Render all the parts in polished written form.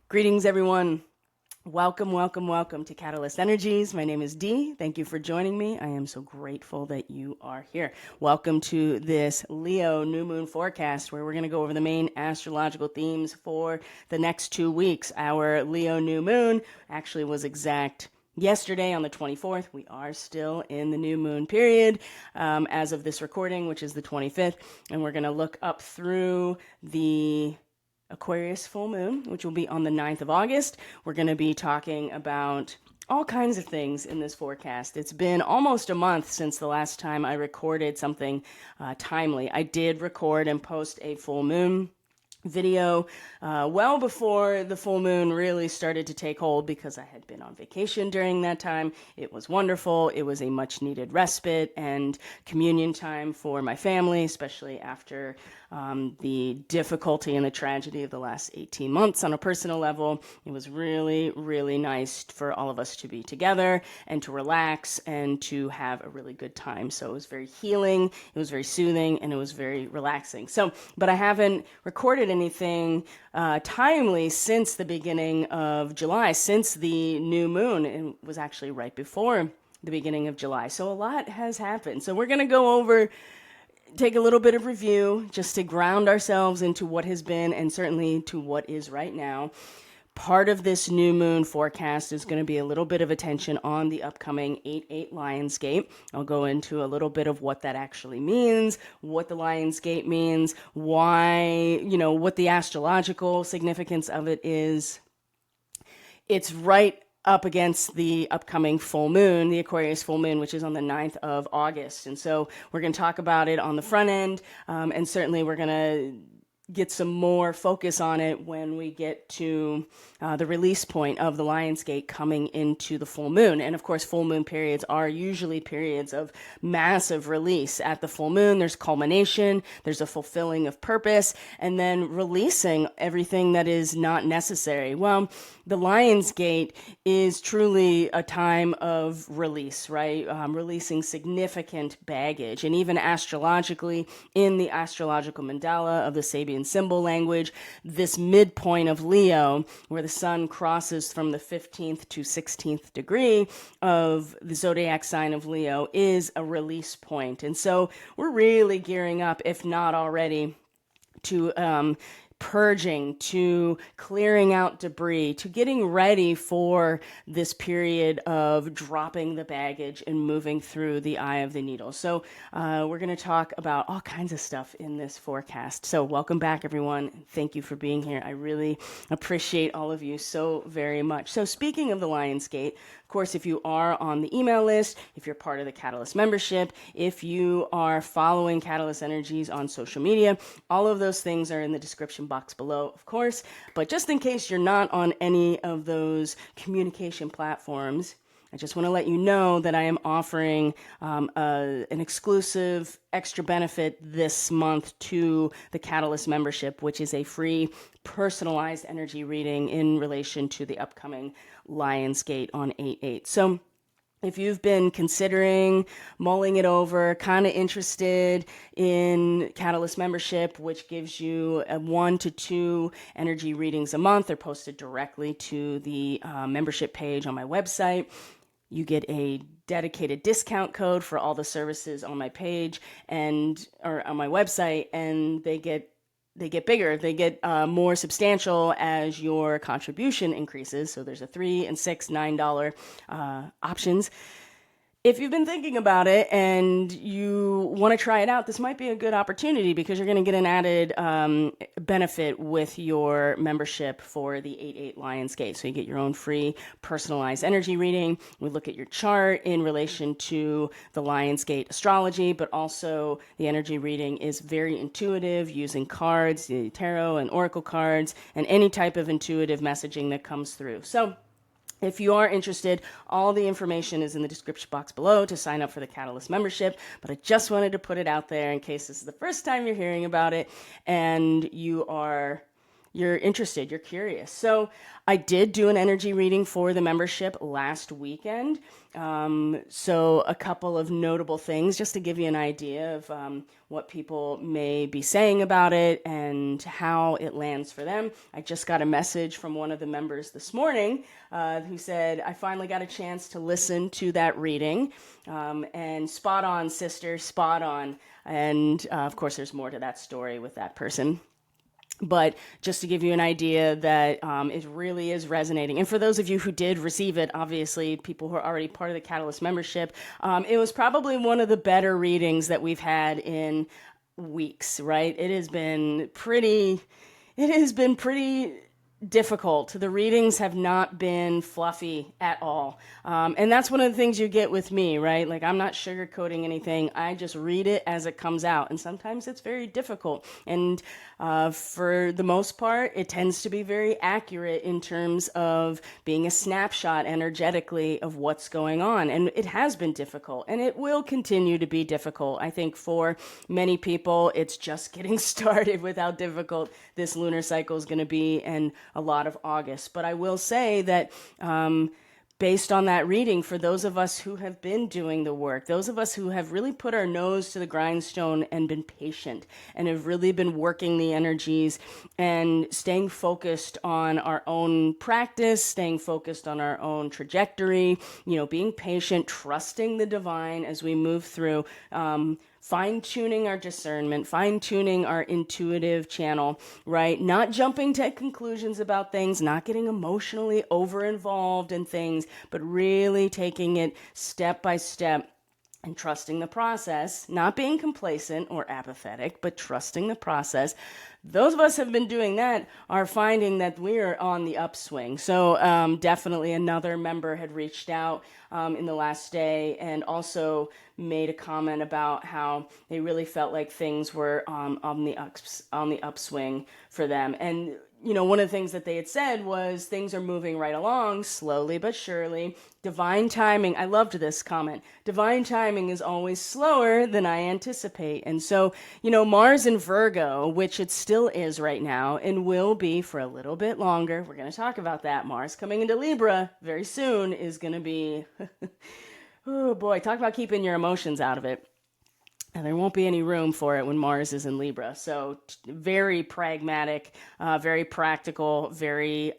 Greetings, everyone. Welcome, welcome, welcome to Catalyst Energies. My name is Dee. Thank you for joining me. I am so grateful that you are here. Welcome to this Leo new moon forecast where we're going to go over the main astrological themes for the next 2 weeks. Our Leo new moon actually was exact yesterday on the 24th. We are still in the new moon period as of this recording, which is the 25th. And we're going to look up through the Aquarius full moon, which will be on the 9th of August. We're going to be talking about all kinds of things in this forecast. It's been almost a month since the last time I recorded something timely. I did record and post a full moon video well before the full moon really started to take hold because I had been on vacation during that time. It was wonderful. It was a much needed respite and communion time for my family, especially after the difficulty and the tragedy of the last 18 months on a personal level. It was really, really nice for all of us to be together and to relax and to have a really good time. So it was very healing, it was very soothing, and it was very relaxing. But I haven't recorded anything timely since the beginning of July, since the new moon. It was actually right before the beginning of July. So a lot has happened. So we're going to go over take a little bit of review just to ground ourselves into what has been and certainly to what is right now. Part of this new moon forecast is going to be a little bit of attention on the upcoming 8-8 Lionsgate. I'll go into a little bit of what that actually means, what the Lionsgate means, why, what the astrological significance of it is. It's right up against the upcoming full moon, the Aquarius full moon, which is on the 9th of August. And so we're going to talk about it on the front end, and certainly we're going to get some more focus on it when we get to the release point of the Lionsgate coming into the full moon. And of course, full moon periods are usually periods of massive release. At the full moon, there's culmination, there's a fulfilling of purpose, and then releasing everything that is not necessary. Well, the Lionsgate is truly a time of release, right? Releasing significant baggage. And even astrologically, in the astrological mandala of the Sabian symbol language, this midpoint of Leo, where the sun crosses from the 15th to 16th degree of the zodiac sign of Leo, is a release point. And so we're really gearing up, if not already, to purging, to clearing out debris, to getting ready for this period of dropping the baggage and moving through the eye of the needle. So we're going to talk about all kinds of stuff in this forecast. So welcome back, everyone. Thank you for being here. I really appreciate all of you so very much. So speaking of the Lionsgate, of course, if you are on the email list, if you're part of the Catalyst membership, if you are following Catalyst Energies on social media, all of those things are in the description box below, of course. But just in case you're not on any of those communication platforms, I just want to let you know that I am offering an exclusive extra benefit this month to the Catalyst membership, which is a free personalized energy reading in relation to the upcoming Lionsgate on 8/8. So if you've been considering mulling it over, kind of interested in Catalyst membership, which gives you 1 to 2 energy readings a month, they're posted directly to the membership page on my website. You get a dedicated discount code for all the services on my page or on my website, and they get bigger, they get more substantial as your contribution increases. So there's a $3 and $6, $9 options. If you've been thinking about it and you want to try it out, this might be a good opportunity because you're going to get an added benefit with your membership for the 8/8 Lionsgate. So you get your own free personalized energy reading. We look at your chart in relation to the Lionsgate astrology, but also the energy reading is very intuitive using cards, the tarot and oracle cards, and any type of intuitive messaging that comes through. So if you are interested, all the information is in the description box below to sign up for the Catalyst membership, but I just wanted to put it out there in case this is the first time you're hearing about it and you are you're interested, you're curious. So I did do an energy reading for the membership last weekend. So a couple of notable things just to give you an idea of what people may be saying about it and how it lands for them. I just got a message from one of the members this morning who said, I finally got a chance to listen to that reading. And spot on, sister, spot on. And of course, there's more to that story with that person. But just to give you an idea that it really is resonating. And for those of you who did receive it, obviously, people who are already part of the Catalyst membership, it was probably one of the better readings that we've had in weeks, right? It has been pretty difficult. The readings have not been fluffy at all. And that's one of the things you get with me, right? Like, I'm not sugarcoating anything. I just read it as it comes out. And sometimes it's very difficult. And for the most part, it tends to be very accurate in terms of being a snapshot energetically of what's going on. And it has been difficult, and it will continue to be difficult. I think for many people, it's just getting started with how difficult this lunar cycle is going to be, and a lot of August. But I will say that based on that reading, for those of us who have been doing the work, those of us who have really put our nose to the grindstone and been patient and have really been working the energies and staying focused on our own practice, staying focused on our own trajectory, being patient, trusting the divine as we move through, fine-tuning our discernment, fine-tuning our intuitive channel, right? Not jumping to conclusions about things, not getting emotionally over-involved in things, but really taking it step by step and trusting the process, not being complacent or apathetic, but trusting the process. Those of us who have been doing that are finding that we're on the upswing. So definitely another member had reached out in the last day and also made a comment about how they really felt like things were on the upswing for them. And one of the things that they had said was things are moving right along, slowly but surely. Divine timing, I loved this comment. Divine timing is always slower than I anticipate. And so, Mars in Virgo, which it still is right now and will be for a little bit longer. We're going to talk about that. Mars coming into Libra very soon is going to be, oh boy, talk about keeping your emotions out of it. And there won't be any room for it when Mars is in Libra. So very pragmatic, very practical, very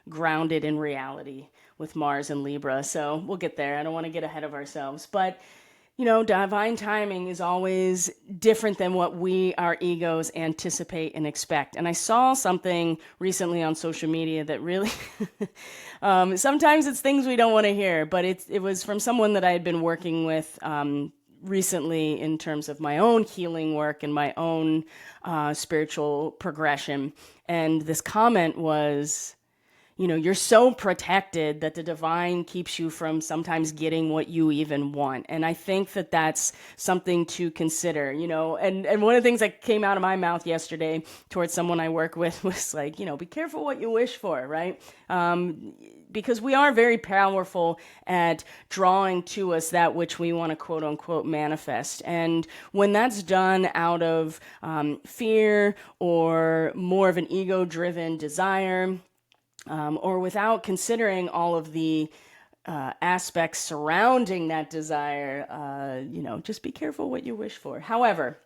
grounded in reality with Mars and Libra. So we'll get there. I don't want to get ahead of ourselves. But, divine timing is always different than what our egos anticipate and expect. And I saw something recently on social media that really, sometimes it's things we don't want to hear, but it was from someone that I had been working with recently in terms of my own healing work and my own spiritual progression. And this comment was, you're so protected that the divine keeps you from sometimes getting what you even want. And I think that that's something to consider, and one of the things that came out of my mouth yesterday towards someone I work with was like, be careful what you wish for, right? Because we are very powerful at drawing to us that which we want to quote unquote manifest. And when that's done out of fear or more of an ego driven desire, or without considering all of the aspects surrounding that desire, just be careful what you wish for. However,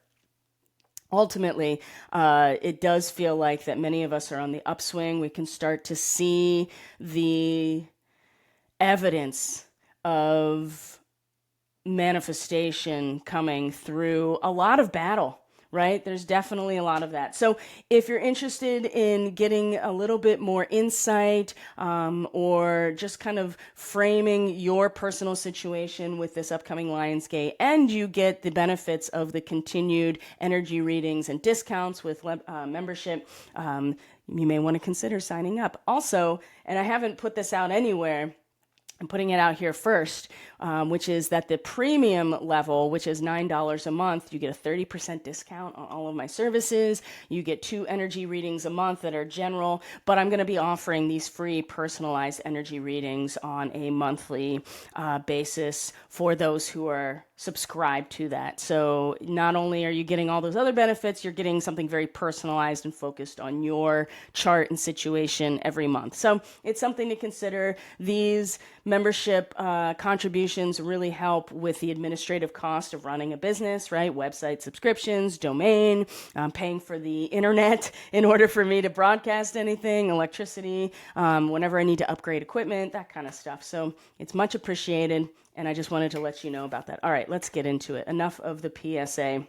ultimately, it does feel like that many of us are on the upswing. We can start to see the evidence of manifestation coming through a lot of battle. Right? There's definitely a lot of that. So if you're interested in getting a little bit more insight or just kind of framing your personal situation with this upcoming Lionsgate, and you get the benefits of the continued energy readings and discounts with membership, you may want to consider signing up. Also, and I haven't put this out anywhere, I'm putting it out here first, which is that the premium level, which is $9 a month, you get a 30% discount on all of my services. You get 2 energy readings a month that are general, but I'm going to be offering these free personalized energy readings on a monthly basis for those who are subscribed to that. So not only are you getting all those other benefits, you're getting something very personalized and focused on your chart and situation every month. So it's something to consider. These membership contributions really help with the administrative cost of running a business, right? Website subscriptions, domain, paying for the internet in order for me to broadcast anything, electricity, whenever I need to upgrade equipment, that kind of stuff. So it's much appreciated, and I just wanted to let you know about that. All right, let's get into it. Enough of the PSA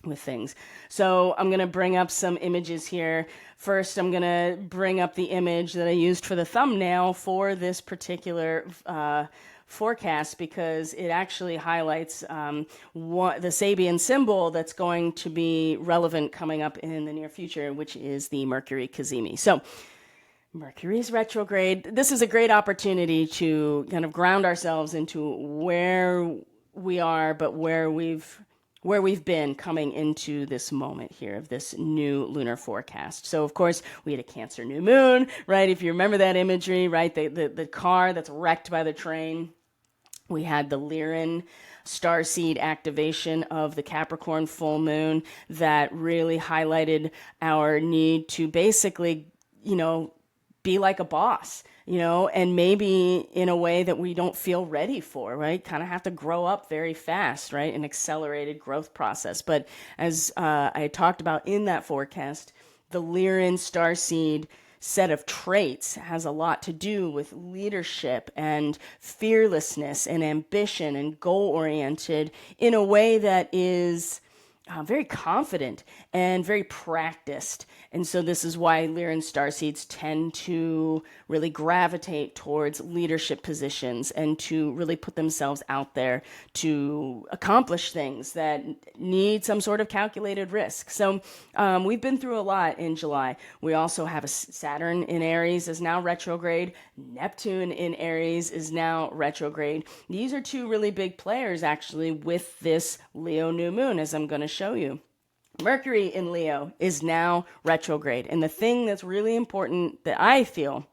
with things. So I'm going to bring up some images here. First, I'm going to bring up the image that I used for the thumbnail for this particular forecast, because it actually highlights the Sabian symbol that's going to be relevant coming up in the near future, which is the Mercury Cazimi. So Mercury's retrograde. This is a great opportunity to kind of ground ourselves into where we are, but where we've been coming into this moment here of this new lunar forecast. So, of course, we had a Cancer new moon, right? If you remember that imagery, right? The car that's wrecked by the train. We had the Lyran starseed activation of the Capricorn full moon that really highlighted our need to basically, be like a boss, and maybe in a way that we don't feel ready for, right? Kind of have to grow up very fast, right? An accelerated growth process. But as I talked about in that forecast, the Lyran starseed set of traits has a lot to do with leadership and fearlessness and ambition and goal-oriented in a way that is very confident and very practiced. And so this is why Lyran starseeds tend to really gravitate towards leadership positions and to really put themselves out there to accomplish things that need some sort of calculated risk. So we've been through a lot in July. We also have a Saturn in Aries is now retrograde. Neptune in Aries is now retrograde. These are 2 really big players actually with this Leo new moon, as I'm going to show you. Mercury in Leo is now retrograde. And the thing that's really important that I feel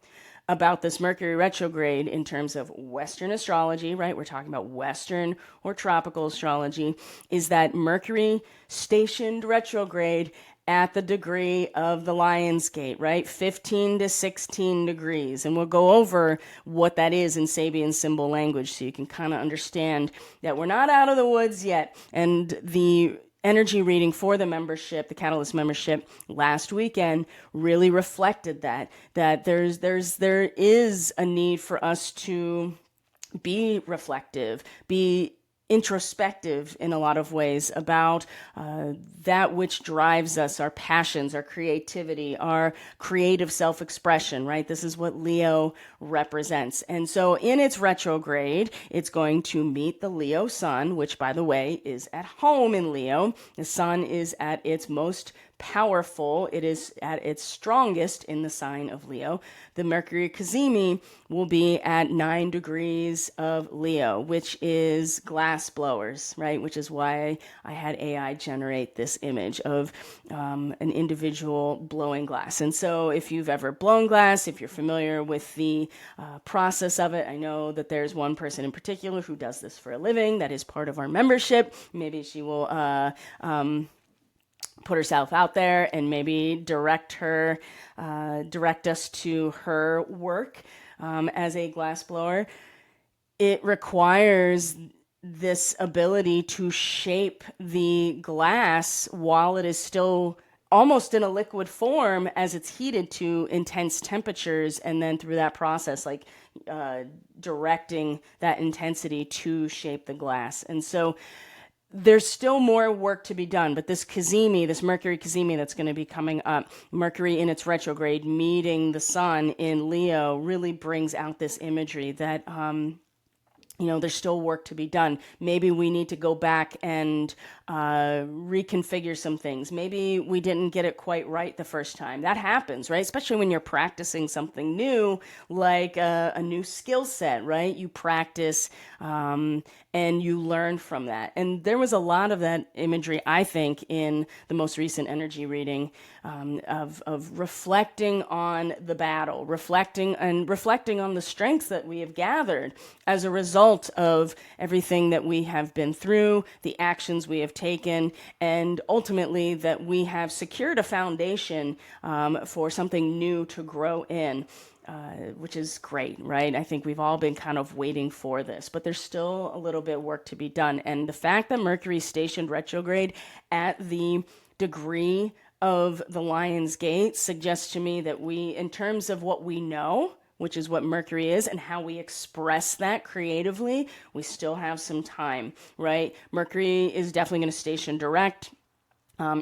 about this Mercury retrograde in terms of Western astrology, right? We're talking about Western or tropical astrology, is that Mercury stationed retrograde at the degree of the Lion's Gate, right? 15 to 16 degrees. And we'll go over what that is in Sabian symbol language so you can kind of understand that we're not out of the woods yet. And the energy reading for the membership, the Catalyst membership last weekend really reflected that there is a need for us to be reflective, be introspective in a lot of ways about that which drives us, our passions, our creativity, our creative self-expression, right? This is what Leo represents. And so in its retrograde, it's going to meet the Leo sun, which, by the way, is at home in Leo. The sun is at its most powerful. It is at its strongest in the sign of Leo. The Mercury Cazimi will be at 9 degrees of Leo, which is glass blowers, right? Which is why I had AI generate this image of an individual blowing glass. And so if you've ever blown glass, if you're familiar with the process of it, I know that there's one person in particular who does this for a living that is part of our membership. Maybe she will put herself out there and maybe direct us to her work as a glassblower. It requires this ability to shape the glass while it is still almost in a liquid form as it's heated to intense temperatures, and then through that process, directing that intensity to shape the glass. And so there's still more work to be done, but this Cazimi, this Mercury Cazimi that's going to be coming up, Mercury in its retrograde meeting the sun in Leo, really brings out this imagery that there's still work to be done. Maybe we need to go back and reconfigure some things. Maybe we didn't get it quite right the first time. That happens, right? Especially when you're practicing something new, like a new skill set, right? You practice and you learn from that. And there was a lot of that imagery, I think, in the most recent energy reading, of reflecting on the battle, reflecting on the strengths that we have gathered as a result of everything that we have been through, the actions we have taken, and ultimately that we have secured a foundation for something new to grow in. Which is great, right? I think we've all been kind of waiting for this, but there's still a little bit of work to be done. And the fact that Mercury stationed retrograde at the degree of the Lion's Gate suggests to me that we, in terms of what we know, which is what Mercury is, and how we express that creatively, we still have some time, right? Mercury is definitely going to station direct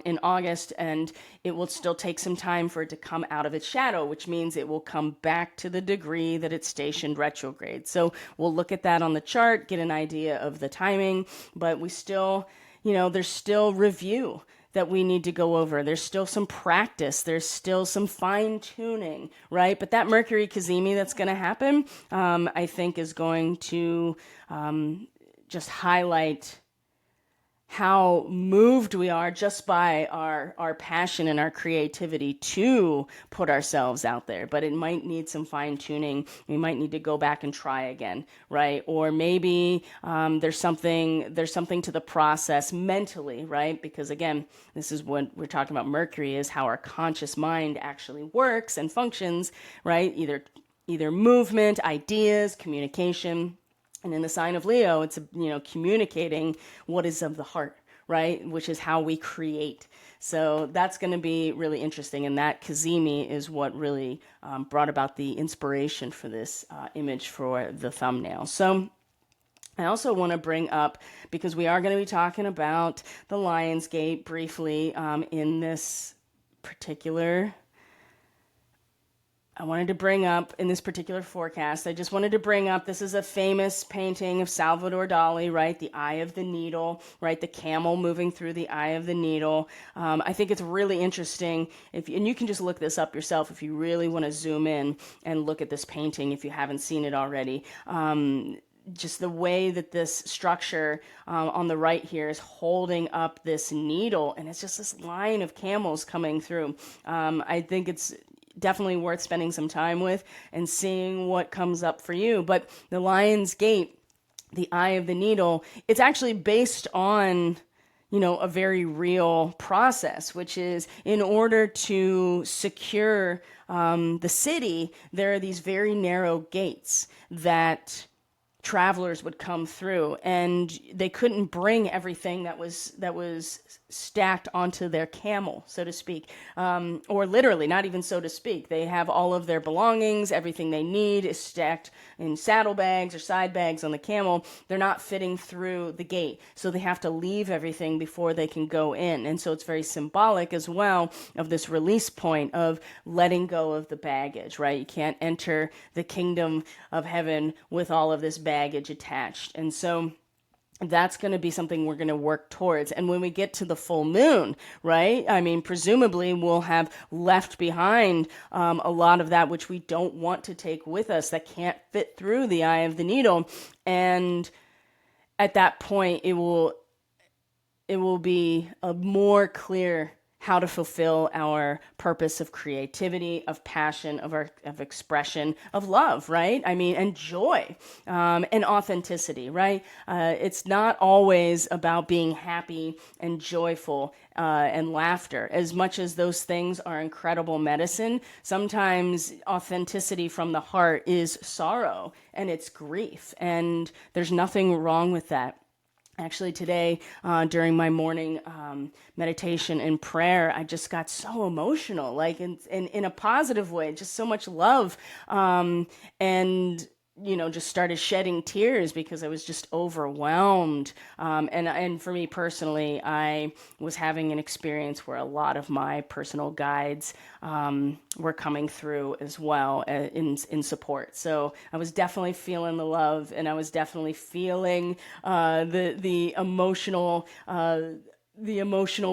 in August, and it will still take some time for it to come out of its shadow, which means it will come back to the degree that it's stationed retrograde. So we'll look at that on the chart, get an idea of the timing, but we still, there's still review that we need to go over. There's still some practice. There's still some fine tuning, right? But that Mercury Cazimi that's going to happen, I think, is going to just highlight how moved we are just by our passion and our creativity to put ourselves out there. But it might need some fine tuning. We might need to go back and try again, right? Or maybe there's something to the process mentally, right? Because again, this is what we're talking about. Mercury is how our conscious mind actually works and functions, right? Either movement, ideas, communication. And in the sign of Leo, it's, communicating what is of the heart, right? Which is how we create. So that's going to be really interesting. And that Kazemi is what really brought about the inspiration for this image for the thumbnail. So I also want to bring up, because we are going to be talking about the Lion's Gate briefly in this particular I wanted to bring up in this particular forecast, I just wanted to bring up, this is a famous painting of Salvador Dali, right? The Eye of the Needle, right? The camel moving through the eye of the needle. I think it's really interesting, and you can just look this up yourself if you really want to zoom in and look at this painting if you haven't seen it already. Just the way that this structure on the right here is holding up this needle, and it's just this line of camels coming through. I think it's definitely worth spending some time with and seeing what comes up for you. But the Lion's Gate, the Eye of the Needle, it's actually based on, a very real process, which is in order to secure the city, there are these very narrow gates that travelers would come through, and they couldn't bring everything that was stacked onto their camel, so to speak, or literally, not even so to speak. They have all of their belongings, everything they need is stacked in saddlebags or side bags on the camel. They're not fitting through the gate, so they have to leave everything before they can go in. And so it's very symbolic as well of this release point of letting go of the baggage, right? You can't enter the kingdom of heaven with all of this baggage attached. And so that's going to be something we're going to work towards. And when we get to the full moon, right? I mean, presumably we'll have left behind a lot of that which we don't want to take with us, that can't fit through the eye of the needle. And at that point, it will be a more clear how to fulfill our purpose of creativity, of passion, of expression, of love, right? I mean, and joy, and authenticity, right? It's not always about being happy and joyful and laughter. As much as those things are incredible medicine, sometimes authenticity from the heart is sorrow and it's grief, and there's nothing wrong with that. Actually, today, during my morning meditation and prayer, I just got so emotional, like in a positive way, just so much love, and just started shedding tears because I was just overwhelmed. And for me personally, I was having an experience where a lot of my personal guides were coming through as well in support. So I was definitely feeling the love, and I was definitely feeling the emotional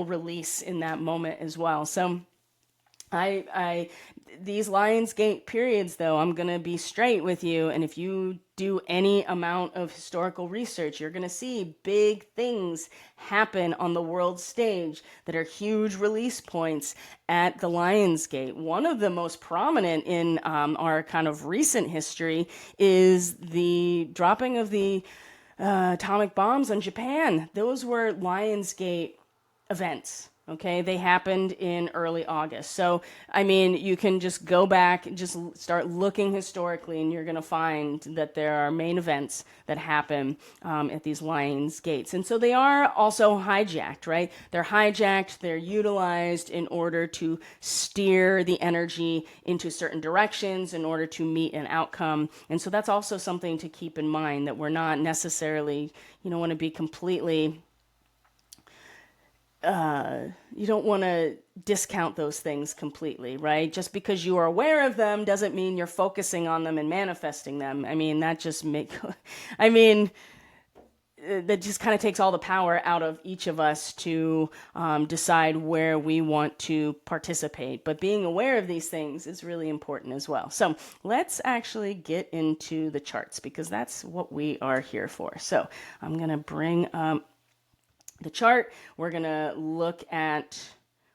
release in that moment as well. So I these Lionsgate periods, though, I'm going to be straight with you. And if you do any amount of historical research, you're going to see big things happen on the world stage that are huge release points at the Lionsgate. One of the most prominent in our kind of recent history is the dropping of the atomic bombs on Japan. Those were Lionsgate events. Okay, they happened in early August. So, I mean, you can just go back and just start looking historically, and you're going to find that there are main events that happen at these Lions Gates. And so they are also hijacked, right? They're hijacked, they're utilized in order to steer the energy into certain directions in order to meet an outcome. And so that's also something to keep in mind, that we're not necessarily, want to be completely you don't want to discount those things completely, right? Just because you are aware of them doesn't mean you're focusing on them and manifesting them. I mean, that just that just kind of takes all the power out of each of us to decide where we want to participate. But being aware of these things is really important as well. So let's actually get into the charts, because that's what we are here for. So I'm going to bring up the chart. We're going to look at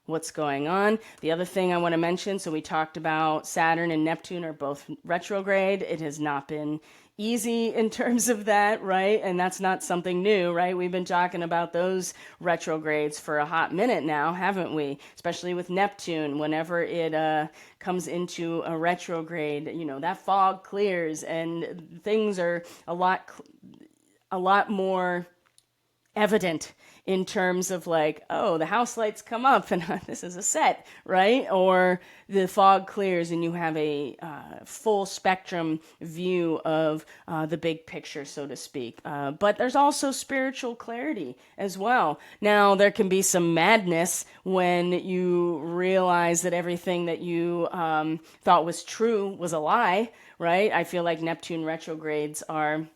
what's going on. The other thing I want to mention, so we talked about Saturn and Neptune are both retrograde. It has not been easy in terms of that, right? And that's not something new, right? We've been talking about those retrogrades for a hot minute now, haven't we? Especially with Neptune, whenever it comes into a retrograde, that fog clears and things are a lot more evident in terms of like, oh, the house lights come up and this is a set, right? Or the fog clears and you have a full spectrum view of the big picture, so to speak. But there's also spiritual clarity as well. Now, there can be some madness when you realize that everything that you thought was true was a lie, right? I feel like Neptune retrogrades are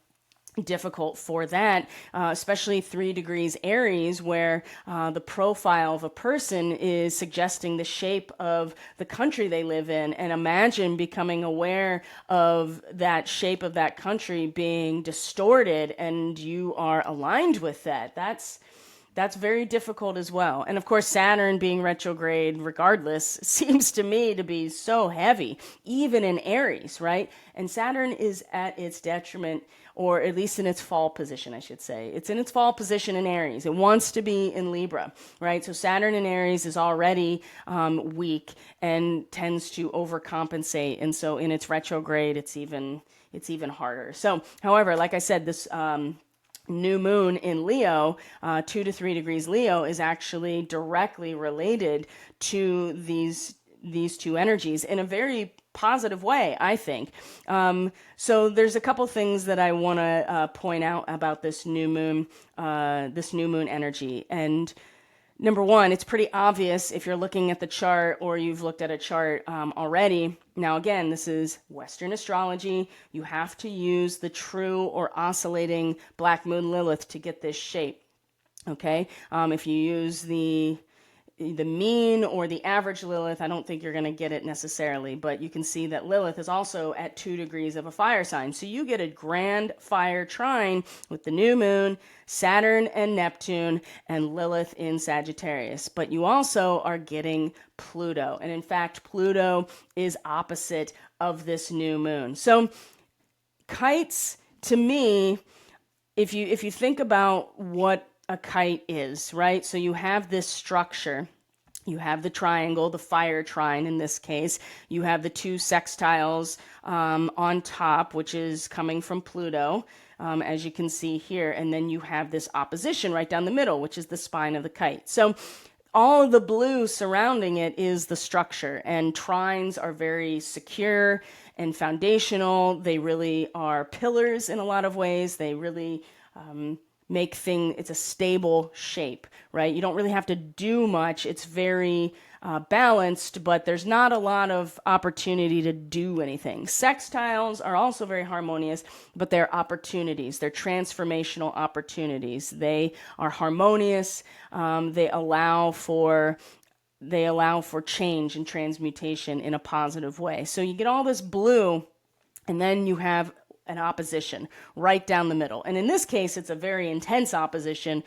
difficult for that, especially 3 degrees Aries, where the profile of a person is suggesting the shape of the country they live in. And imagine becoming aware of that shape of that country being distorted and you are aligned with that. That's very difficult as well. And of course, Saturn being retrograde regardless seems to me to be so heavy, even in Aries, right? And Saturn is at its detriment, or at least in its fall position, I should say. It's in its fall position in Aries. It wants to be in Libra, right? So Saturn in Aries is already weak and tends to overcompensate. And so in its retrograde, it's even harder. So, however, like I said, this new moon in Leo, 2 to 3 degrees Leo, is actually directly related to these two energies in a very positive way, I think. So there's a couple things that I want to point out about this new moon energy. And number one, it's pretty obvious if you're looking at the chart or you've looked at a chart already. Now, again, this is Western astrology. You have to use the true or oscillating Black Moon Lilith to get this shape. Okay? If you use the mean or the average Lilith, I don't think you're going to get it necessarily, but you can see that Lilith is also at 2 degrees of a fire sign. So you get a grand fire trine with the new moon, Saturn and Neptune, and Lilith in Sagittarius. But you also are getting Pluto. And in fact, Pluto is opposite of this new moon. So kites, to me, if you think about what a kite is, right? So you have this structure. You have the triangle, the fire trine in this case. You have the 2 sextiles on top, which is coming from Pluto, as you can see here. And then you have this opposition right down the middle, which is the spine of the kite. So all of the blue surrounding it is the structure, and trines are very secure and foundational. They really are pillars in a lot of ways. They really it's a stable shape, right? You don't really have to do much. It's very balanced, but there's not a lot of opportunity to do anything. Sextiles are also very harmonious, but they're opportunities. They're transformational opportunities. They are harmonious. They allow for change and transmutation in a positive way. So you get all this blue, and then you have an opposition right down the middle. And in this case, it's a very intense opposition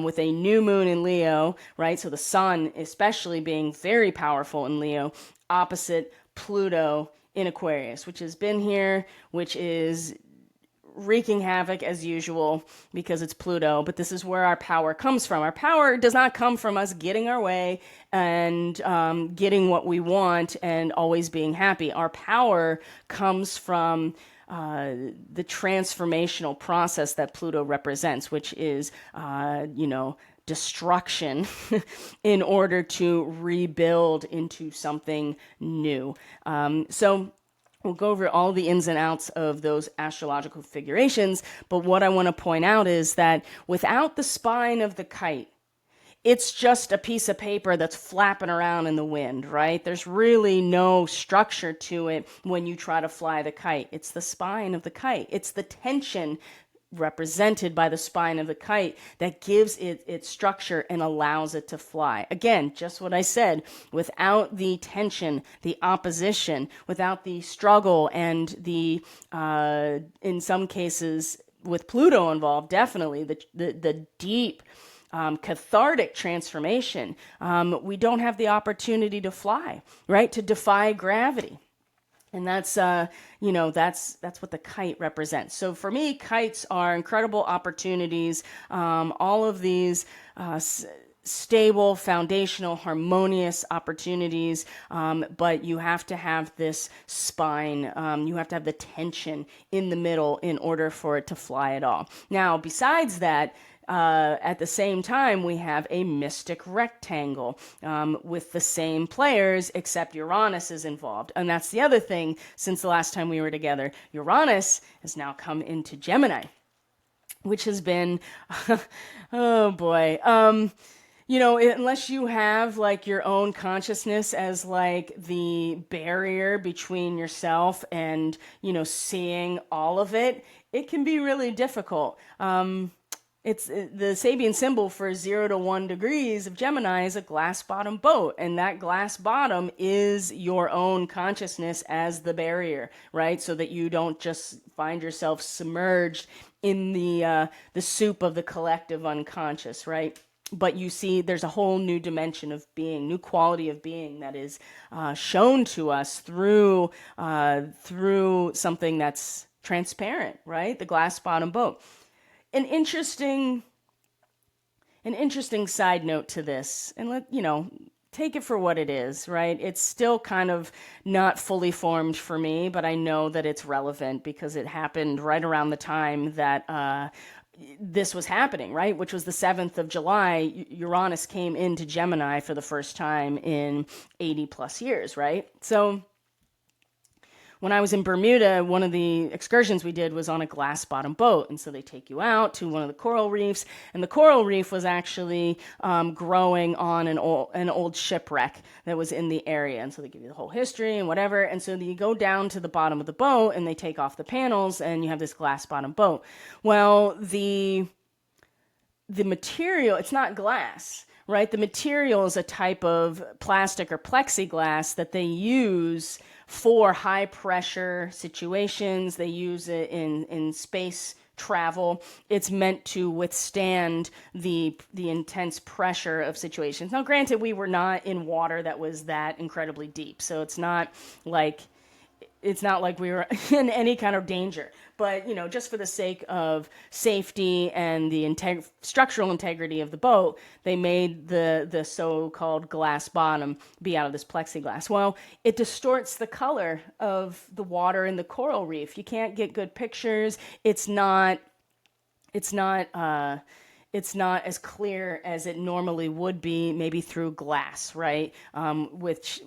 with a new moon in Leo, right? So the sun, especially being very powerful in Leo, opposite Pluto in Aquarius, which has been here, which is wreaking havoc as usual because it's Pluto, but this is where our power comes from. Our power does not come from us getting our way and getting what we want and always being happy. Our power comes from the transformational process that Pluto represents, which is, destruction in order to rebuild into something new. So we'll go over all the ins and outs of those astrological configurations, but what I want to point out is that without the spine of the kite, it's just a piece of paper that's flapping around in the wind, right? There's really no structure to it when you try to fly the kite. It's the spine of the kite. It's the tension represented by the spine of the kite that gives it its structure and allows it to fly. Again, just what I said, without the tension, the opposition, without the struggle and the, in some cases, with Pluto involved, definitely the deep cathartic transformation, we don't have the opportunity to fly, right? To defy gravity. And that's, that's what the kite represents. So for me, kites are incredible opportunities. All of these stable, foundational, harmonious opportunities, but you have to have this spine. You have to have the tension in the middle in order for it to fly at all. Now, besides that, at the same time, we have a mystic rectangle with the same players, except Uranus is involved. And that's the other thing since the last time we were together. Uranus has now come into Gemini, which has been, oh boy. Unless you have like your own consciousness as like the barrier between yourself and, seeing all of it, it can be really difficult. It's the Sabian symbol for 0 to 1 degrees of Gemini is a glass bottom boat. And that glass bottom is your own consciousness as the barrier, right? So that you don't just find yourself submerged in the soup of the collective unconscious, right? But you see there's a whole new dimension of being, new quality of being that is shown to us through something that's transparent, right? The glass bottom boat. An interesting side note to this, and take it for what it is, right? It's still kind of not fully formed for me, but I know that it's relevant because it happened right around the time that this was happening, right? Which was the 7th of July. Uranus came into Gemini for the first time in 80 plus years, right? So when I was in Bermuda, one of the excursions we did was on a glass bottom boat. And so they take you out to one of the coral reefs. And the coral reef was actually growing on an old shipwreck that was in the area. And so they give you the whole history and whatever. And so you go down to the bottom of the boat and they take off the panels and you have this glass bottom boat. Well, the material, it's not glass, right? The material is a type of plastic or plexiglass that they use for high pressure situations. They use it in space travel. It's meant to withstand the intense pressure of situations. Now, granted, we were not in water that was that incredibly deep, so it's not like we were in any kind of danger. But, just for the sake of safety and the structural integrity of the boat, they made the so-called glass bottom be out of this plexiglass. Well, it distorts the color of the water in the coral reef. You can't get good pictures. It's not it's not as clear as it normally would be, maybe through glass, right? Which,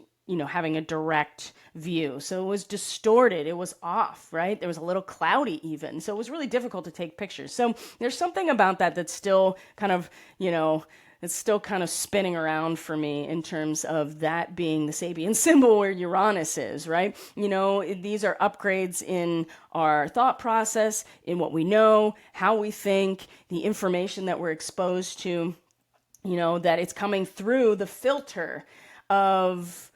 having a direct view. So it was distorted. It was off, right? There was a little cloudy even. So it was really difficult to take pictures. So there's something about that that's still kind of, it's still kind of spinning around for me in terms of that being the Sabian symbol where Uranus is, right? These are upgrades in our thought process, in what we know, how we think, the information that we're exposed to, that it's coming through the filter of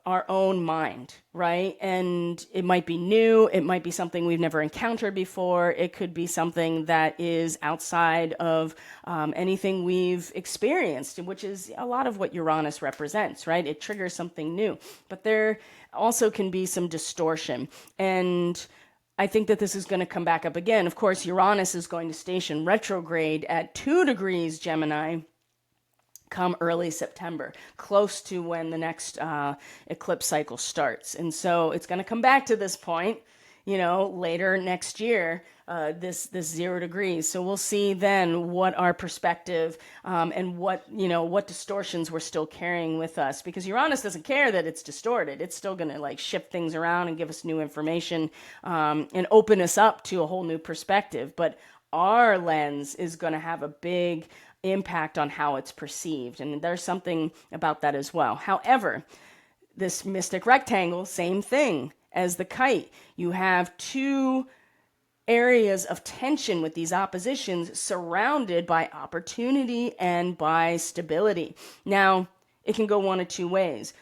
our own mind, right? And it might be new, it might be something we've never encountered before, it could be something that is outside of anything we've experienced, which is a lot of what Uranus represents, right? It triggers something new, but there also can be some distortion. And I think that this is going to come back up again. Of course, Uranus is going to station retrograde at 2 degrees Gemini come early September, close to when the next eclipse cycle starts. And so it's going to come back to this point, later next year, this 0 degrees. So we'll see then what our perspective and what distortions we're still carrying with us, because Uranus doesn't care that it's distorted. It's still going to shift things around and give us new information and open us up to a whole new perspective. But our lens is going to have a big impact on how it's perceived. And there's something about that as well. However, this mystic rectangle, same thing as the kite. You have two areas of tension with these oppositions surrounded by opportunity and by stability. Now, it can go one of two ways.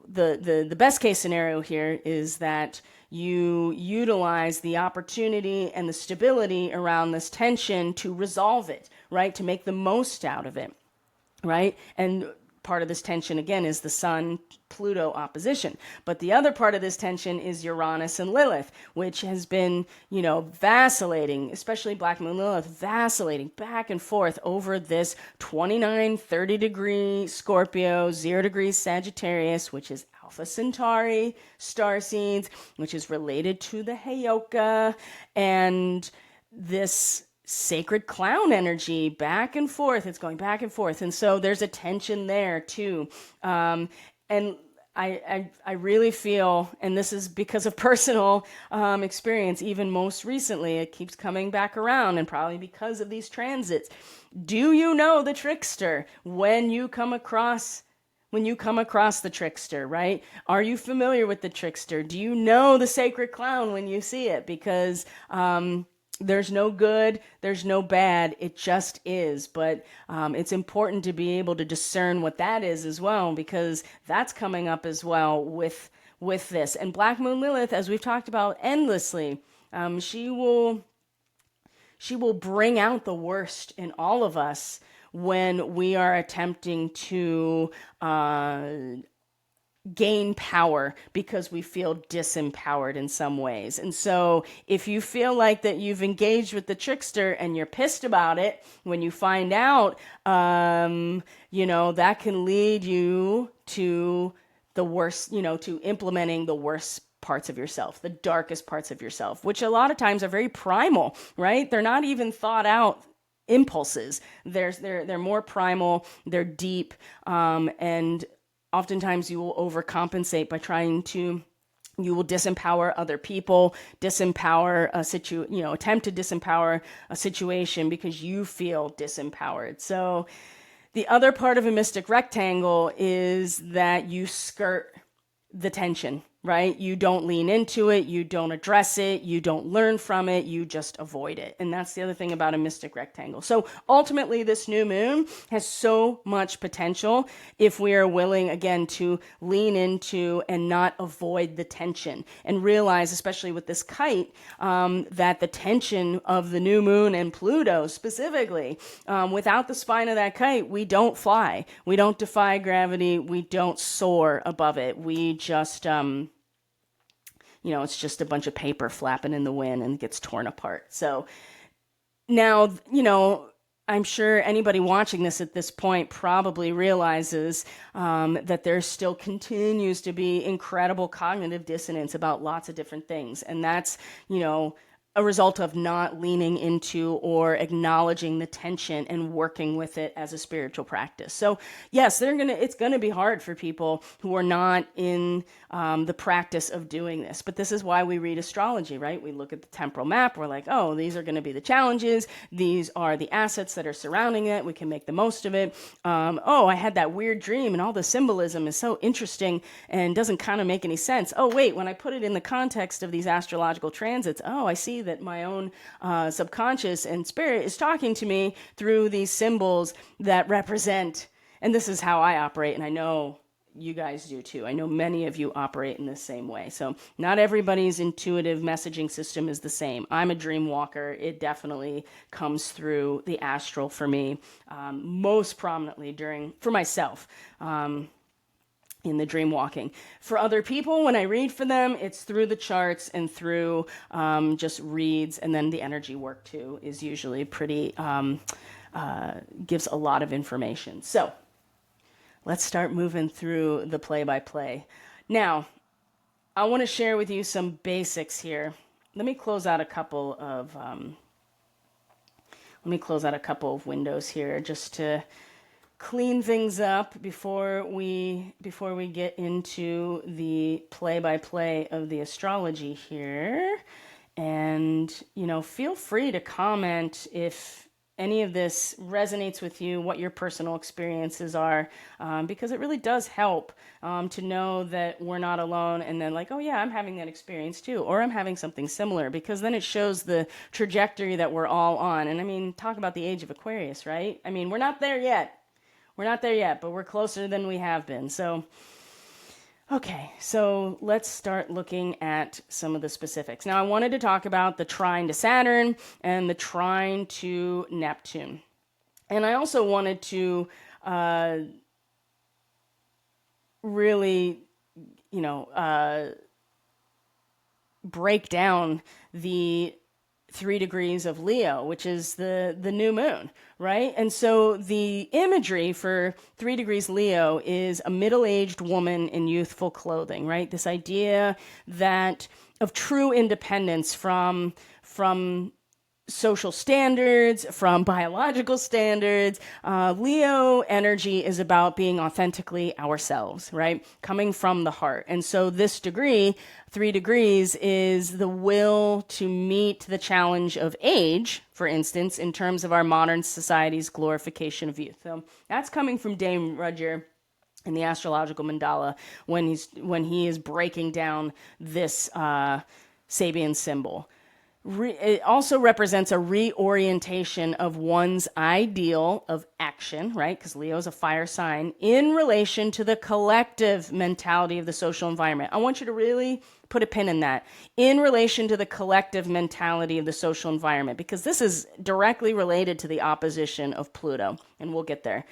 The best case scenario here is that you utilize the opportunity and the stability around this tension to resolve it, right? To make the most out of it, right? And part of this tension, again, is the Sun-Pluto opposition. But the other part of this tension is Uranus and Lilith, which has been, vacillating, especially Black Moon Lilith, vacillating back and forth over this 29, 30 degree Scorpio, 0 degrees Sagittarius, which is Alpha Centauri star seeds, which is related to the Heyoka, and this sacred clown energy back and forth. It's going back and forth. And so there's a tension there too. And I really feel, and this is because of personal experience, even most recently, it keeps coming back around, and probably because of these transits. Do you know the trickster when you come across the trickster, right? Are you familiar with the trickster? Do you know the sacred clown when you see it? Because there's no good, there's no bad, it just is. But it's important to be able to discern what that is as well, because that's coming up as well with this. And Black Moon Lilith, as we've talked about endlessly, she will bring out the worst in all of us when we are attempting to gain power because we feel disempowered in some ways. And so if you feel like that you've engaged with the trickster and you're pissed about it, when you find out, that can lead you to the worst, to implementing the worst parts of yourself, the darkest parts of yourself, which a lot of times are very primal, right? They're not even thought out impulses. They're more primal, they're deep, and oftentimes you will overcompensate by you will disempower other people, attempt to disempower a situation because you feel disempowered. So the other part of a mystic rectangle is that you skirt the tension, right? You don't lean into it, you don't address it, you don't learn from it, you just avoid it. And that's the other thing about a mystic rectangle. So ultimately, this new moon has so much potential if we are willing, again, to lean into and not avoid the tension, and realize, especially with this kite, that the tension of the new moon and Pluto specifically, without the spine of that kite, we don't fly, we don't defy gravity, we don't soar above it. We just, it's just a bunch of paper flapping in the wind and it gets torn apart. So now, I'm sure anybody watching this at this point probably realizes that there still continues to be incredible cognitive dissonance about lots of different things. And that's, a result of not leaning into or acknowledging the tension and working with it as a spiritual practice. So yes, it's gonna be hard for people who are not in the practice of doing this. But this is why we read astrology, right? We look at the temporal map. We're like, oh, these are going to be the challenges. These are the assets that are surrounding it. We can make the most of it. Oh, I had that weird dream, and all the symbolism is so interesting and doesn't kind of make any sense. Oh, wait, when I put it in the context of these astrological transits, oh, I see that my own subconscious and spirit is talking to me through these symbols that represent. And this is how I operate, and I know you guys do too. I know many of you operate in the same way. So not everybody's intuitive messaging system is the same. I'm a dream walker. It definitely comes through the astral for me, most prominently for myself. In the dream walking. For other people, when I read for them, it's through the charts and through just reads, and then the energy work too is usually pretty, gives a lot of information. So let's start moving through the play-by-play. Now, I want to share with you some basics here. Let me close out a couple of windows here just to clean things up before we get into the play-by-play of the astrology here. And, feel free to comment if any of this resonates with you, what your personal experiences are, because it really does help to know that we're not alone, and then like, oh yeah, I'm having that experience too, or I'm having something similar, because then it shows the trajectory that we're all on. And I mean, talk about the age of Aquarius, right? I mean, we're not there yet, but we're closer than we have been. So okay, so let's start looking at some of the specifics. Now, I wanted to talk about the trine to Saturn and the trine to Neptune. And I also wanted to really, break down the 3 degrees of Leo, which is the new moon, right? And so the imagery for 3 degrees Leo is a middle-aged woman in youthful clothing, right? This idea of true independence from social standards, from biological standards. Leo energy is about being authentically ourselves, right? Coming from the heart. And so this degree, 3 degrees, is the will to meet the challenge of age, for instance, in terms of our modern society's glorification of youth. So that's coming from Dame Rudger in the astrological mandala when he is breaking down this Sabian symbol. It also represents a reorientation of one's ideal of action, right? Because Leo is a fire sign, in relation to the collective mentality of the social environment. I want you to really put a pin in that. In relation to the collective mentality of the social environment, because this is directly related to the opposition of Pluto, and we'll get there.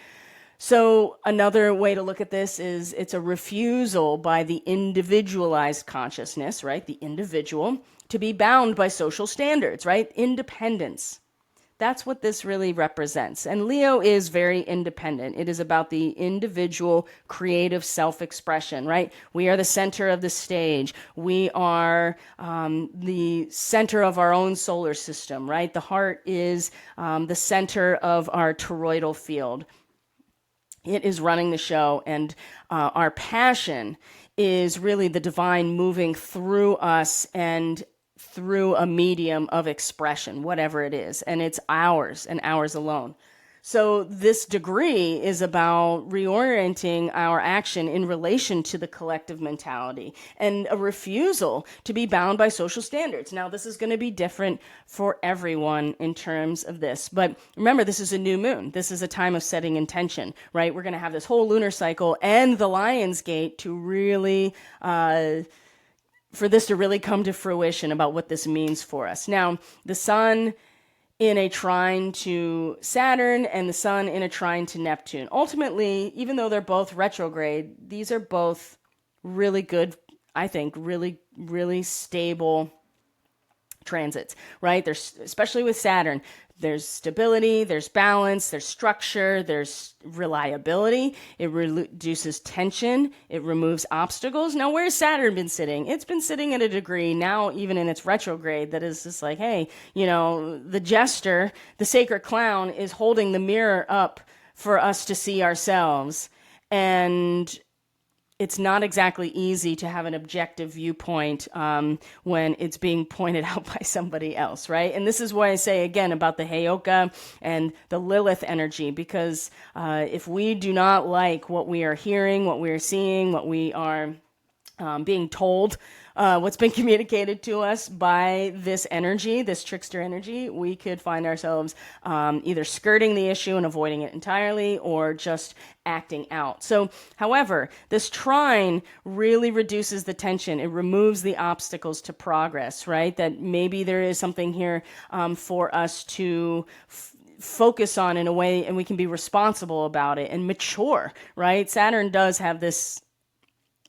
So another way to look at this is it's a refusal by the individualized consciousness, right? The individual, to be bound by social standards, right? Independence. That's what this really represents. And Leo is very independent. It is about the individual creative self-expression, right? We are the center of the stage. We are the center of our own solar system, right? The heart is the center of our toroidal field. It is running the show, and our passion is really the divine moving through us and through a medium of expression, whatever it is, and it's ours and ours alone. So this degree is about reorienting our action in relation to the collective mentality and a refusal to be bound by social standards. Now, this is going to be different for everyone in terms of this. But remember, this is a new moon. This is a time of setting intention, right? We're going to have this whole lunar cycle and the Lion's Gate to really for this to really come to fruition about what this means for us. Now, the sun in a trine to Saturn and the sun in a trine to Neptune. Ultimately, even though they're both retrograde, these are both really good, I think, really, really stable transits, right? There's, especially with Saturn, there's stability, there's balance, there's structure, there's reliability. It reduces tension. It removes obstacles. Now, where's Saturn been sitting? It's been sitting at a degree now, even in its retrograde, that is just like, hey, the jester, the sacred clown, is holding the mirror up for us to see ourselves. And it's not exactly easy to have an objective viewpoint when it's being pointed out by somebody else, right? And this is why I say again about the Heyoka and the Lilith energy, because if we do not like what we are hearing, what we are seeing, what we are being told, what's been communicated to us by this energy, this trickster energy, we could find ourselves either skirting the issue and avoiding it entirely, or just acting out. So, however, this trine really reduces the tension. It removes the obstacles to progress, right? That maybe there is something here for us to focus on in a way, and we can be responsible about it and mature, right? Saturn does have this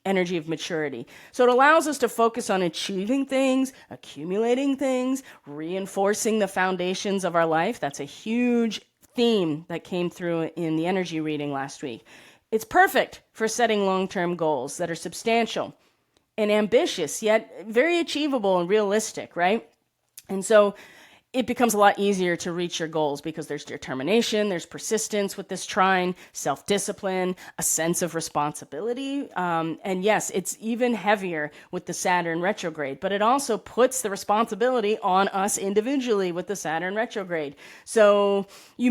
energy of maturity. So it allows us to focus on achieving things, accumulating things, reinforcing the foundations of our life. That's a huge theme that came through in the energy reading last week. It's perfect for setting long-term goals that are substantial and ambitious, yet very achievable and realistic, right? And so it becomes a lot easier to reach your goals because there's determination, there's persistence with this trine, self-discipline, a sense of responsibility. And yes, it's even heavier with the Saturn retrograde, but it also puts the responsibility on us individually with the Saturn retrograde. So you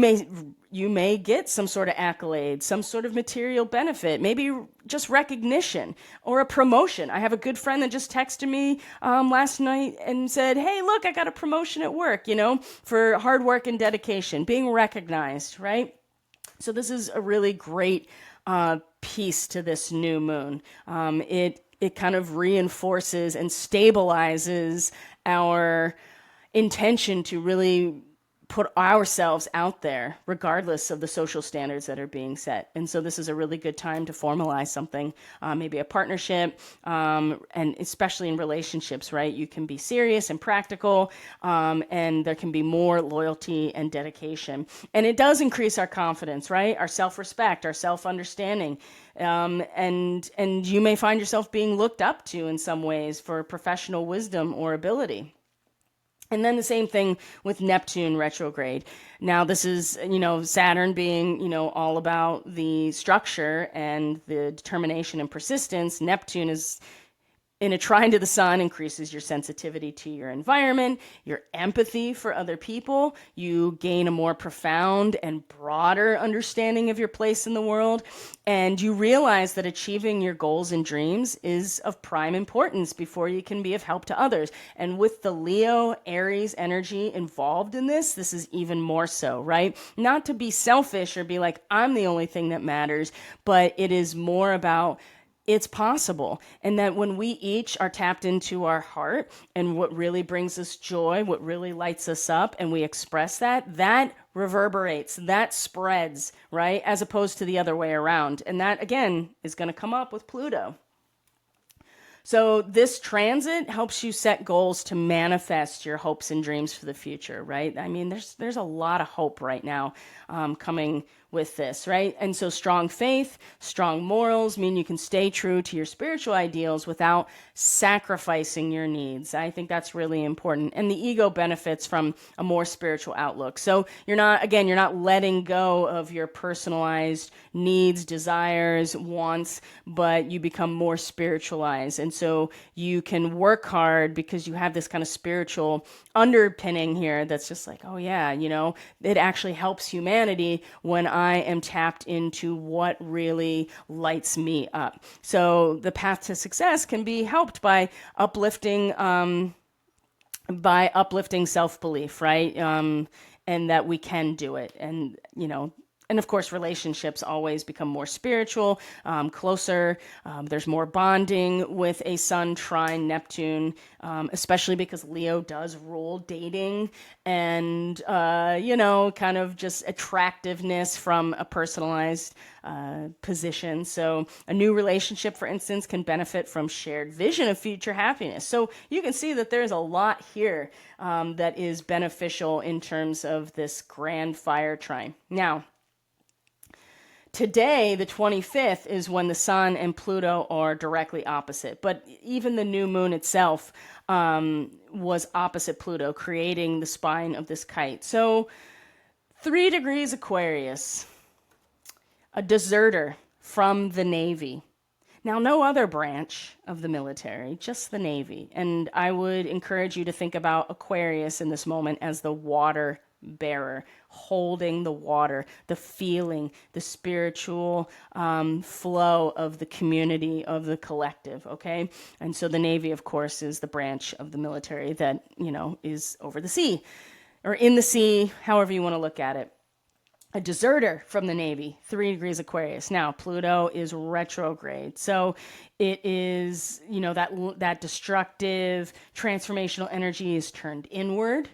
may get some sort of accolade, some sort of material benefit, maybe just recognition or a promotion. I have a good friend that just texted me last night and said, hey, look, I got a promotion at work, for hard work and dedication, being recognized, right? So this is a really great piece to this new moon. It kind of reinforces and stabilizes our intention to really put ourselves out there, regardless of the social standards that are being set. And so this is a really good time to formalize something, maybe a partnership, and especially in relationships, right? You can be serious and practical, and there can be more loyalty and dedication. And it does increase our confidence, right? Our self-respect, our self-understanding. And you may find yourself being looked up to in some ways for professional wisdom or ability. And then the same thing with Neptune retrograde. Now, this is, Saturn being, all about the structure and the determination and persistence. Neptune is in a trine to the sun, increases your sensitivity to your environment, your empathy for other people. You gain a more profound and broader understanding of your place in the world. And you realize that achieving your goals and dreams is of prime importance before you can be of help to others. And with the Leo, Aries energy involved in this is even more so, right? Not to be selfish or be like, I'm the only thing that matters, but it is more about it's possible. And that when we each are tapped into our heart and what really brings us joy, what really lights us up, and we express that reverberates, that spreads, right? As opposed to the other way around. And that, again, is going to come up with Pluto. So this transit helps you set goals to manifest your hopes and dreams for the future, right? I mean, there's a lot of hope right now coming with this, right? And so strong faith, strong morals mean you can stay true to your spiritual ideals without sacrificing your needs. I think that's really important. And the ego benefits from a more spiritual outlook. So you're not letting go of your personalized needs, desires, wants, but you become more spiritualized. And so you can work hard because you have this kind of spiritual underpinning here that's just like, oh yeah, it actually helps humanity when I am tapped into what really lights me up. So the path to success can be helped by uplifting self-belief, right? And that we can do it. And, And of course, relationships always become more spiritual, closer. There's more bonding with a Sun trine Neptune, especially because Leo does rule dating and, kind of just attractiveness from a personalized position. So a new relationship, for instance, can benefit from shared vision of future happiness. So you can see that there's a lot here that is beneficial in terms of this grand fire trine. Now, today, the 25th, is when the Sun and Pluto are directly opposite. But even the new moon itself was opposite Pluto, creating the spine of this kite. So 3 degrees Aquarius, a deserter from the Navy. Now, no other branch of the military, just the Navy. And I would encourage you to think about Aquarius in this moment as the water bearer, holding the water, the feeling, the spiritual flow of the community, of the collective, okay? And so the Navy, of course, is the branch of the military that, is over the sea or in the sea, however you want to look at it. A deserter from the Navy, 3 degrees Aquarius. Now, Pluto is retrograde. So it is, that destructive, transformational energy is turned inward.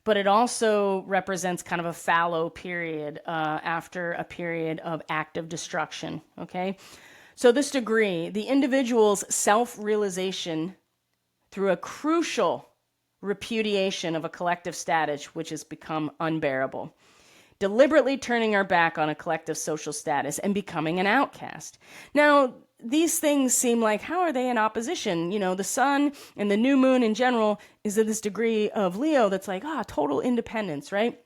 But it also represents kind of a fallow period after a period of active destruction, okay? So this degree, the individual's self-realization through a crucial repudiation of a collective status which has become unbearable. Deliberately turning our back on a collective social status and becoming an outcast. Now, these things seem like, how are they in opposition? The Sun and the new moon in general is at this degree of Leo that's like, total independence, right?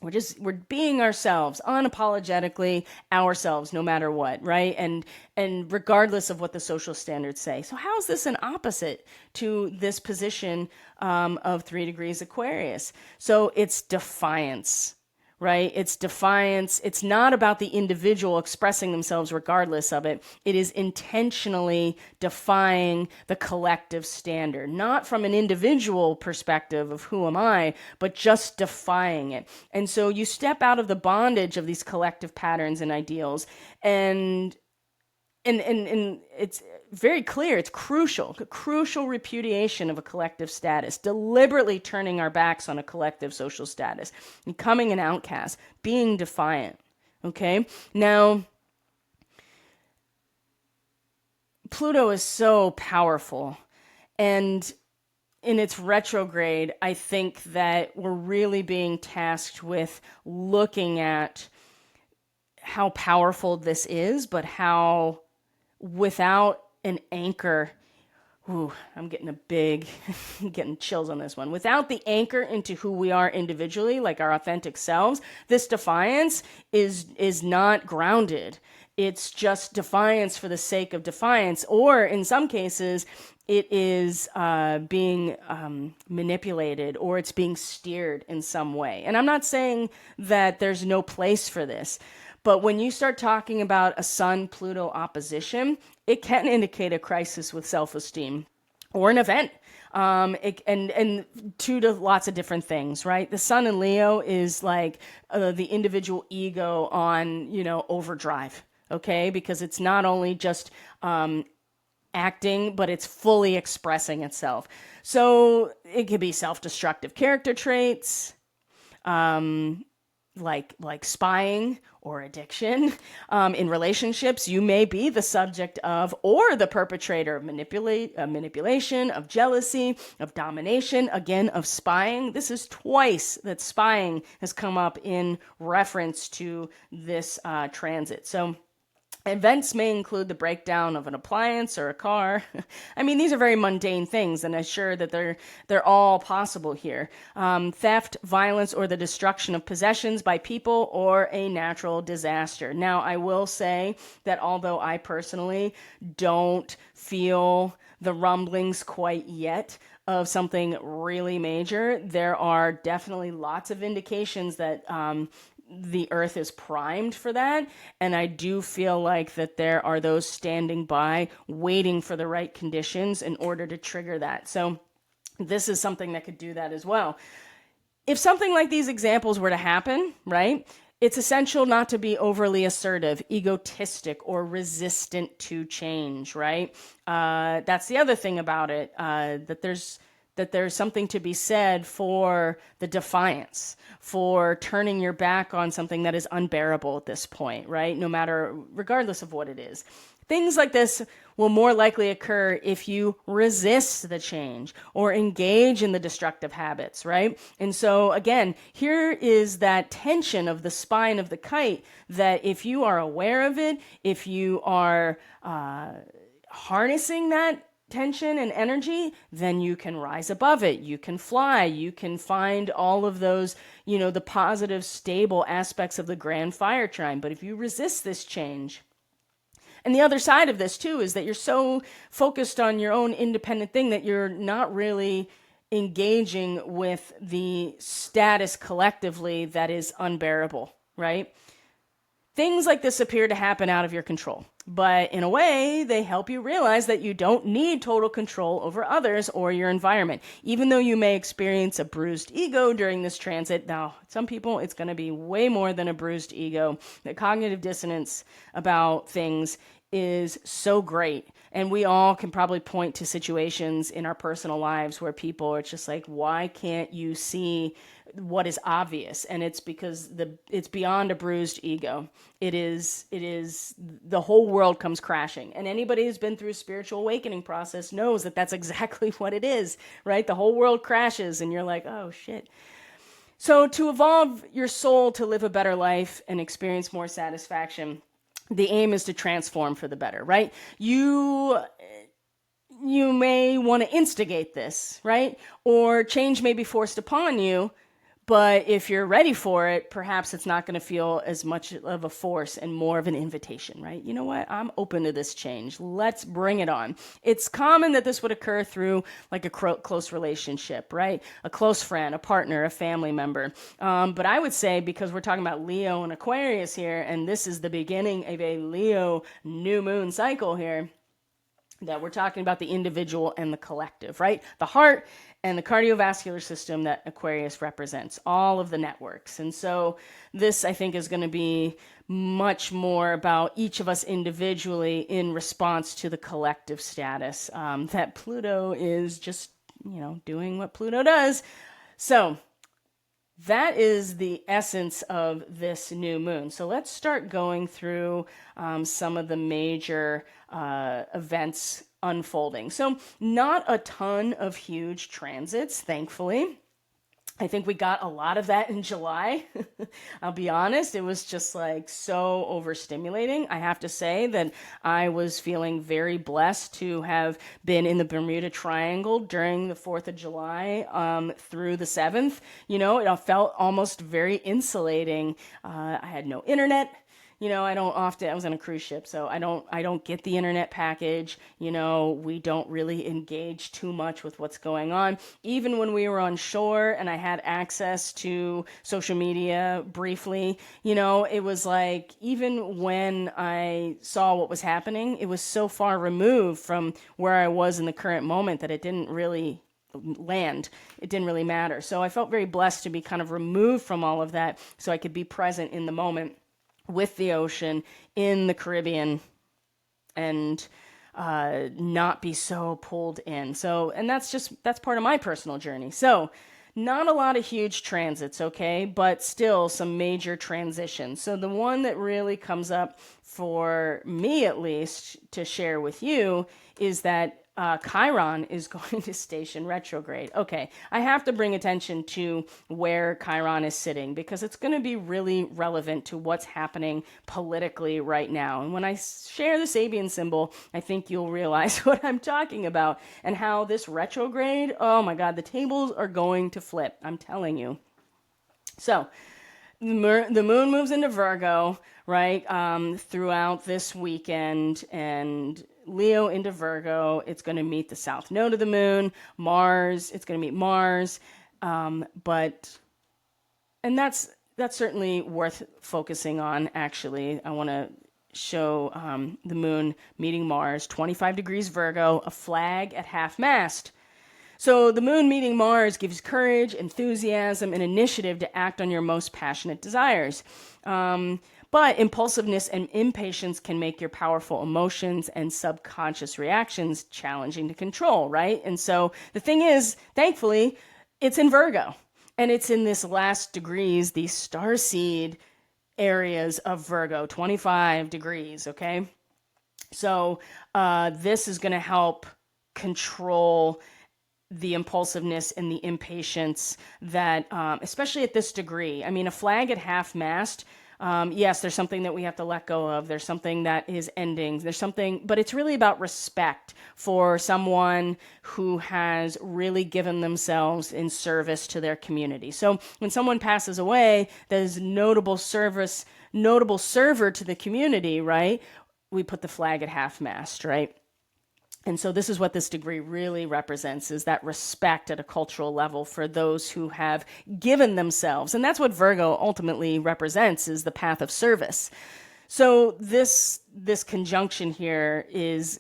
We're being ourselves, unapologetically ourselves, no matter what, right? And regardless of what the social standards say. So how is this an opposite to this position of 3 degrees Aquarius? So it's defiance. Right? It's defiance. It's not about the individual expressing themselves regardless of it. It is intentionally defying the collective standard, not from an individual perspective of who am I, but just defying it. And so you step out of the bondage of these collective patterns and ideals, and it's very clear, it's crucial repudiation of a collective status, deliberately turning our backs on a collective social status, becoming an outcast, being defiant, okay? Now, Pluto is so powerful, and in its retrograde, I think that we're really being tasked with looking at how powerful this is, but how without an anchor, I'm getting getting chills on this one. Without the anchor into who we are individually, like our authentic selves, this defiance is not grounded. It's just defiance for the sake of defiance, or in some cases, it is being manipulated, or it's being steered in some way. And I'm not saying that there's no place for this, but when you start talking about a Sun-Pluto opposition, it can indicate a crisis with self-esteem or an event. And to lots of different things, right? The Sun in Leo is like the individual ego on, overdrive, okay? Because it's not only just acting, but it's fully expressing itself. So it could be self-destructive character traits, like spying or addiction. In relationships, you may be the subject of or the perpetrator of manipulation, of jealousy, of domination, again, of spying. This is twice that spying has come up in reference to this transit. So events may include the breakdown of an appliance or a car. I mean, these are very mundane things, and I'm sure that they're all possible here. Theft, violence, or the destruction of possessions by people, or a natural disaster. Now, I will say that although I personally don't feel the rumblings quite yet of something really major, there are definitely lots of indications that the earth is primed for that. And I do feel like that there are those standing by waiting for the right conditions in order to trigger that. So this is something that could do that as well. If something like these examples were to happen, right, It's essential not to be overly assertive, egotistic, or resistant to change, right? That's the other thing about it, that there's something to be said for the defiance, for turning your back on something that is unbearable at this point, right? No matter, regardless of what it is. Things like this will more likely occur if you resist the change or engage in the destructive habits, right? And so, again, here is that tension of the spine of the kite that if you are aware of it, if you are harnessing that tension and energy, then you can rise above it. You can fly. You can find all of those, the positive, stable aspects of the grand fire trine. But if you resist this change, and the other side of this, too, is that you're so focused on your own independent thing that you're not really engaging with the status collectively that is unbearable, right? Things like this appear to happen out of your control, but in a way, they help you realize that you don't need total control over others or your environment. Even though you may experience a bruised ego during this transit, now, some people, it's going to be way more than a bruised ego. The cognitive dissonance about things is so great. And we all can probably point to situations in our personal lives where people are just like, why can't you see what is obvious? And it's because it's beyond a bruised ego. It is the whole world comes crashing. And anybody who's been through a spiritual awakening process knows that that's exactly what it is, right? The whole world crashes and you're like, oh shit. So to evolve your soul to live a better life and experience more satisfaction, the aim is to transform for the better, right? You may want to instigate this, right? Or change may be forced upon you, but if you're ready for it, perhaps it's not going to feel as much of a force and more of an invitation, right? You know what? I'm open to this change. Let's bring it on. It's common that this would occur through like a close relationship, right? A close friend, a partner, a family member. But I would say, because we're talking about Leo and Aquarius here, and this is the beginning of a Leo new moon cycle here, that we're talking about the individual and the collective, right? The heart and the cardiovascular system that Aquarius represents, all of the networks. And so this, I think, is going to be much more about each of us individually in response to the collective status, that Pluto is just, doing what Pluto does. So that is the essence of this new moon. So let's start going through some of the major events unfolding. So not a ton of huge transits, thankfully. I think we got a lot of that in July. I'll be honest, it was just like so overstimulating. I have to say that I was feeling very blessed to have been in the Bermuda Triangle during the 4th of July through the 7th. It felt almost very insulating. I had no internet. I was on a cruise ship, so I don't get the internet package. We don't really engage too much with what's going on. Even when we were on shore and I had access to social media briefly, it was like, even when I saw what was happening, it was so far removed from where I was in the current moment that it didn't really land. It didn't really matter. So I felt very blessed to be kind of removed from all of that so I could be present in the moment with the ocean in the Caribbean and not be so pulled in. So, and that's part of my personal journey. So not a lot of huge transits, okay, but still some major transitions. So the one that really comes up for me, at least, to share with you is that Chiron is going to station retrograde. Okay, I have to bring attention to where Chiron is sitting because it's going to be really relevant to what's happening politically right now. And when I share the Sabian symbol, I think you'll realize what I'm talking about and how this retrograde, oh my God, the tables are going to flip. I'm telling you. So the moon moves into Virgo, right, throughout this weekend, and Leo into Virgo. It's going to meet the south node of the moon, Mars. It's going to meet Mars, and that's certainly worth focusing on. Actually, I want to show the moon meeting Mars, 25 degrees Virgo, a flag at half mast. So the moon meeting Mars gives courage, enthusiasm, and initiative to act on your most passionate desires. But impulsiveness and impatience can make your powerful emotions and subconscious reactions challenging to control, right? And so the thing is, thankfully, it's in Virgo. And it's in this last degrees, these starseed areas of Virgo, 25 degrees, okay? So this is going to help control the impulsiveness and the impatience that, especially at this degree. I mean, a flag at half mast, yes, there's something that we have to let go of. There's something that is ending. There's something, but it's really about respect for someone who has really given themselves in service to their community. So when someone passes away, that is notable server to the community, right? We put the flag at half mast, right? And so this is what this degree really represents, is that respect at a cultural level for those who have given themselves. And that's what Virgo ultimately represents, is the path of service. So this conjunction here is,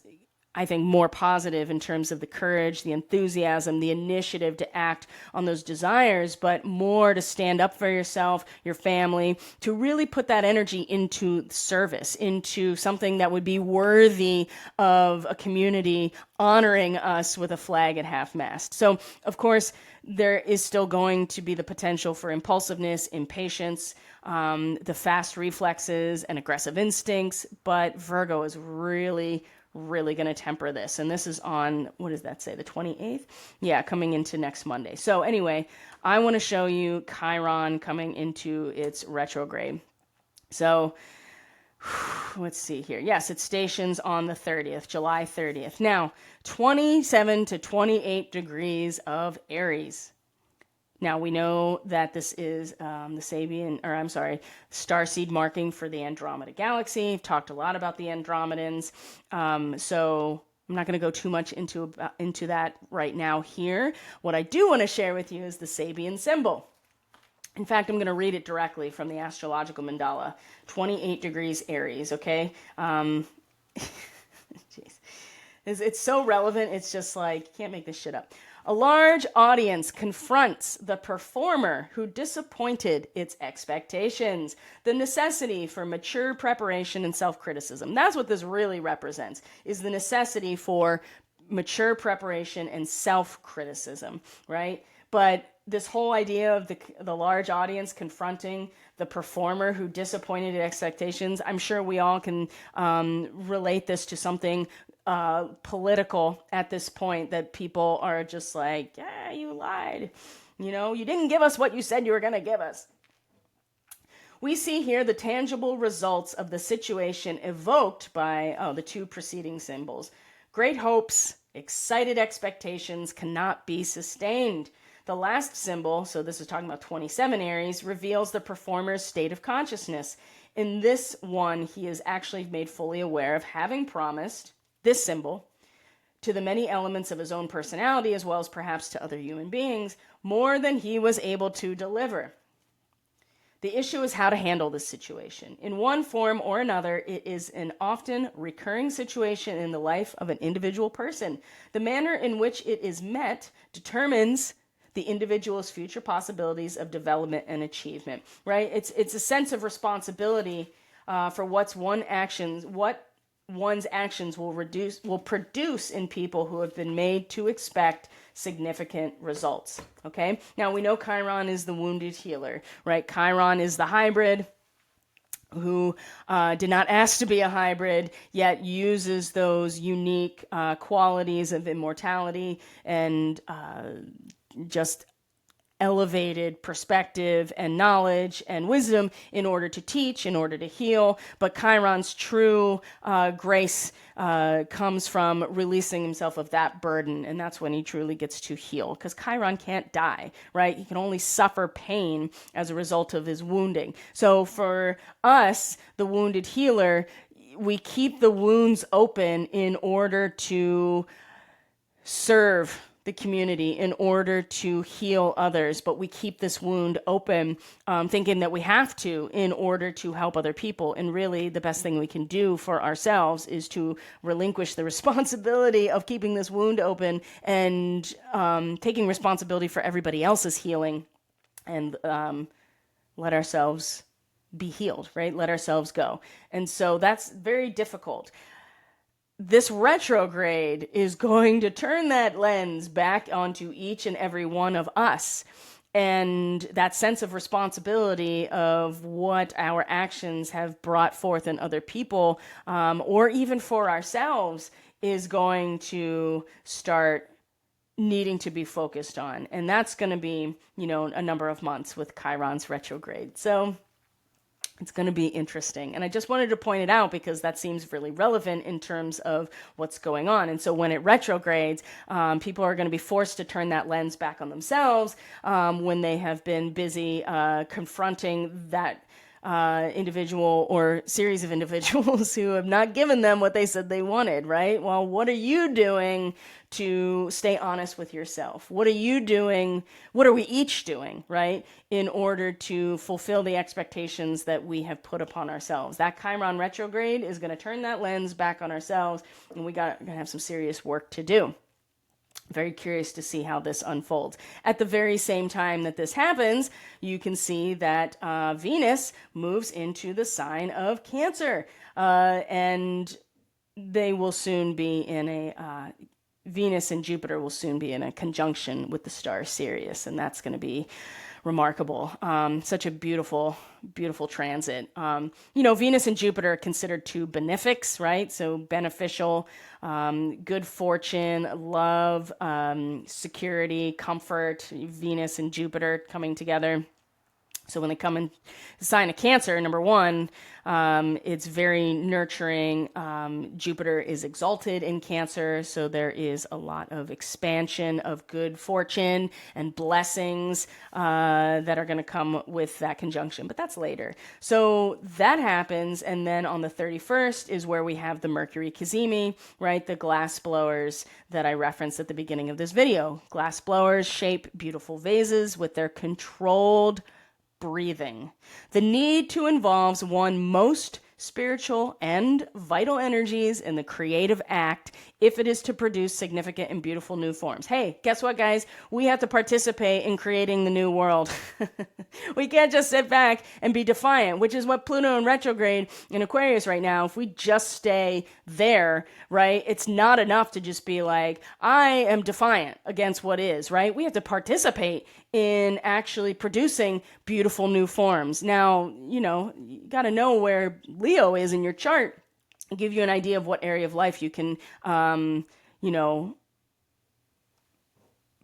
I think, more positive in terms of the courage, the enthusiasm, the initiative to act on those desires, but more to stand up for yourself, your family, to really put that energy into service, into something that would be worthy of a community honoring us with a flag at half mast. So, of course, there is still going to be the potential for impulsiveness, impatience, the fast reflexes and aggressive instincts, but Virgo is really going to temper this. And this is on, what does that say, the 28th? Yeah, coming into next Monday. So anyway, I want to show you Chiron coming into its retrograde. So let's see here. Yes, it stations on the 30th, July 30th. Now, 27 to 28 degrees of Aries. Now, we know that this is the starseed marking for the Andromeda Galaxy. I've talked a lot about the Andromedans. So I'm not going to go too much into that right now here. What I do want to share with you is the Sabian symbol. In fact, I'm going to read it directly from the astrological mandala, 28 degrees Aries, okay? Jeez. It's so relevant, it's just like, you can't make this shit up. A large audience confronts the performer who disappointed its expectations. The necessity for mature preparation and self-criticism. That's what this really represents, is the necessity for mature preparation and self-criticism, right? But this whole idea of the large audience confronting the performer who disappointed expectations, I'm sure we all can relate this to something political at this point, that people are just like, yeah, you lied. You know, you didn't give us what you said you were going to give us. We see here the tangible results of the situation evoked by the two preceding symbols. Great hopes, excited expectations cannot be sustained. The last symbol, so this is talking about 27 Aries, reveals the performer's state of consciousness. In this one, he is actually made fully aware of having promised this symbol to the many elements of his own personality, as well as perhaps to other human beings, more than he was able to deliver. The issue is how to handle this situation. In one form or another, it is an often recurring situation in the life of an individual person. The manner in which it is met determines the individual's future possibilities of development and achievement, right? It's a sense of responsibility for what one's actions will produce in people who have been made to expect significant results. Okay? Now we know Chiron is the wounded healer, right? Chiron is the hybrid who did not ask to be a hybrid, yet uses those unique qualities of immortality and just elevated perspective and knowledge and wisdom in order to teach, in order to heal. But Chiron's true grace comes from releasing himself of that burden, and that's when he truly gets to heal, because Chiron can't die, right? He can only suffer pain as a result of his wounding. So for us, the wounded healer, we keep the wounds open in order to serve the community in order to heal others, but we keep this wound open, thinking that we have to in order to help other people. And really, the best thing we can do for ourselves is to relinquish the responsibility of keeping this wound open and taking responsibility for everybody else's healing, and let ourselves be healed, right? Let ourselves go. And so that's very difficult. This retrograde is going to turn that lens back onto each and every one of us. And that sense of responsibility of what our actions have brought forth in other people, or even for ourselves, is going to start needing to be focused on. And that's going to be, a number of months with Chiron's retrograde. So it's going to be interesting. And I just wanted to point it out because that seems really relevant in terms of what's going on. And so when it retrogrades, people are going to be forced to turn that lens back on themselves when they have been busy confronting that individual or series of individuals who have not given them what they said they wanted, right? Well, what are you doing to stay honest with yourself? What are you doing? What are we each doing, right? In order to fulfill the expectations that we have put upon ourselves. That Chiron retrograde is going to turn that lens back on ourselves, and we're going to have some serious work to do. Very curious to see how this unfolds. At the very same time that this happens, you can see that Venus moves into the sign of Cancer. And they will soon be in a, Venus and Jupiter will soon be in a conjunction with the star Sirius. And that's going to be remarkable. Such a beautiful, beautiful transit. Venus and Jupiter are considered two benefics, right? So beneficial, good fortune, love, security, comfort, Venus and Jupiter coming together. So when they come in the sign of Cancer, number one, it's very nurturing. Jupiter is exalted in Cancer, so there is a lot of expansion of good fortune and blessings that are going to come with that conjunction. But that's later. So that happens, and then on the 31st is where we have the Mercury Cazimi, right? The glass blowers that I referenced at the beginning of this video. Glass blowers shape beautiful vases with their controlled breathing. The need to involve one most spiritual and vital energies in the creative act if it is to produce significant and beautiful new forms. Hey, guess what, guys? We have to participate in creating the new world. We can't just sit back and be defiant, which is what Pluto in retrograde in Aquarius right now. If we just stay there, right, it's not enough to just be like, I am defiant against what is, right? We have to participate in actually producing beautiful new forms. Now, you got to know where Leo is in your chart. I'll give you an idea of what area of life you can,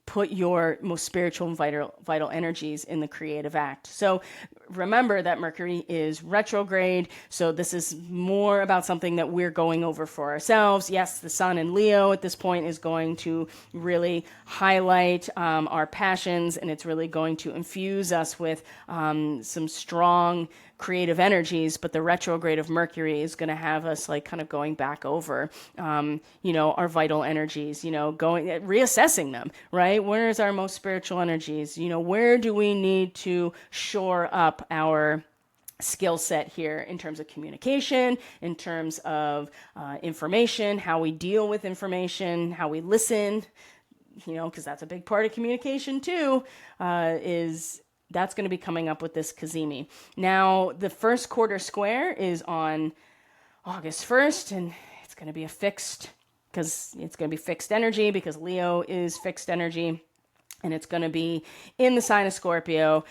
put your most spiritual and vital energies in the creative act. So remember that Mercury is retrograde. So this is more about something that we're going over for ourselves. Yes, the Sun in Leo at this point is going to really highlight our passions, and it's really going to infuse us with some strong creative energies, but the retrograde of Mercury is going to have us like kind of going back over, our vital energies, reassessing them, right? Where's our most spiritual energies? Where do we need to shore up our skill set here in terms of communication, in terms of information, how we deal with information, how we listen, because that's a big part of communication too, that's going to be coming up with this Cazimi. Now, the first quarter square is on August 1st, and it's going to be fixed energy because Leo is fixed energy, and it's going to be in the sign of Scorpio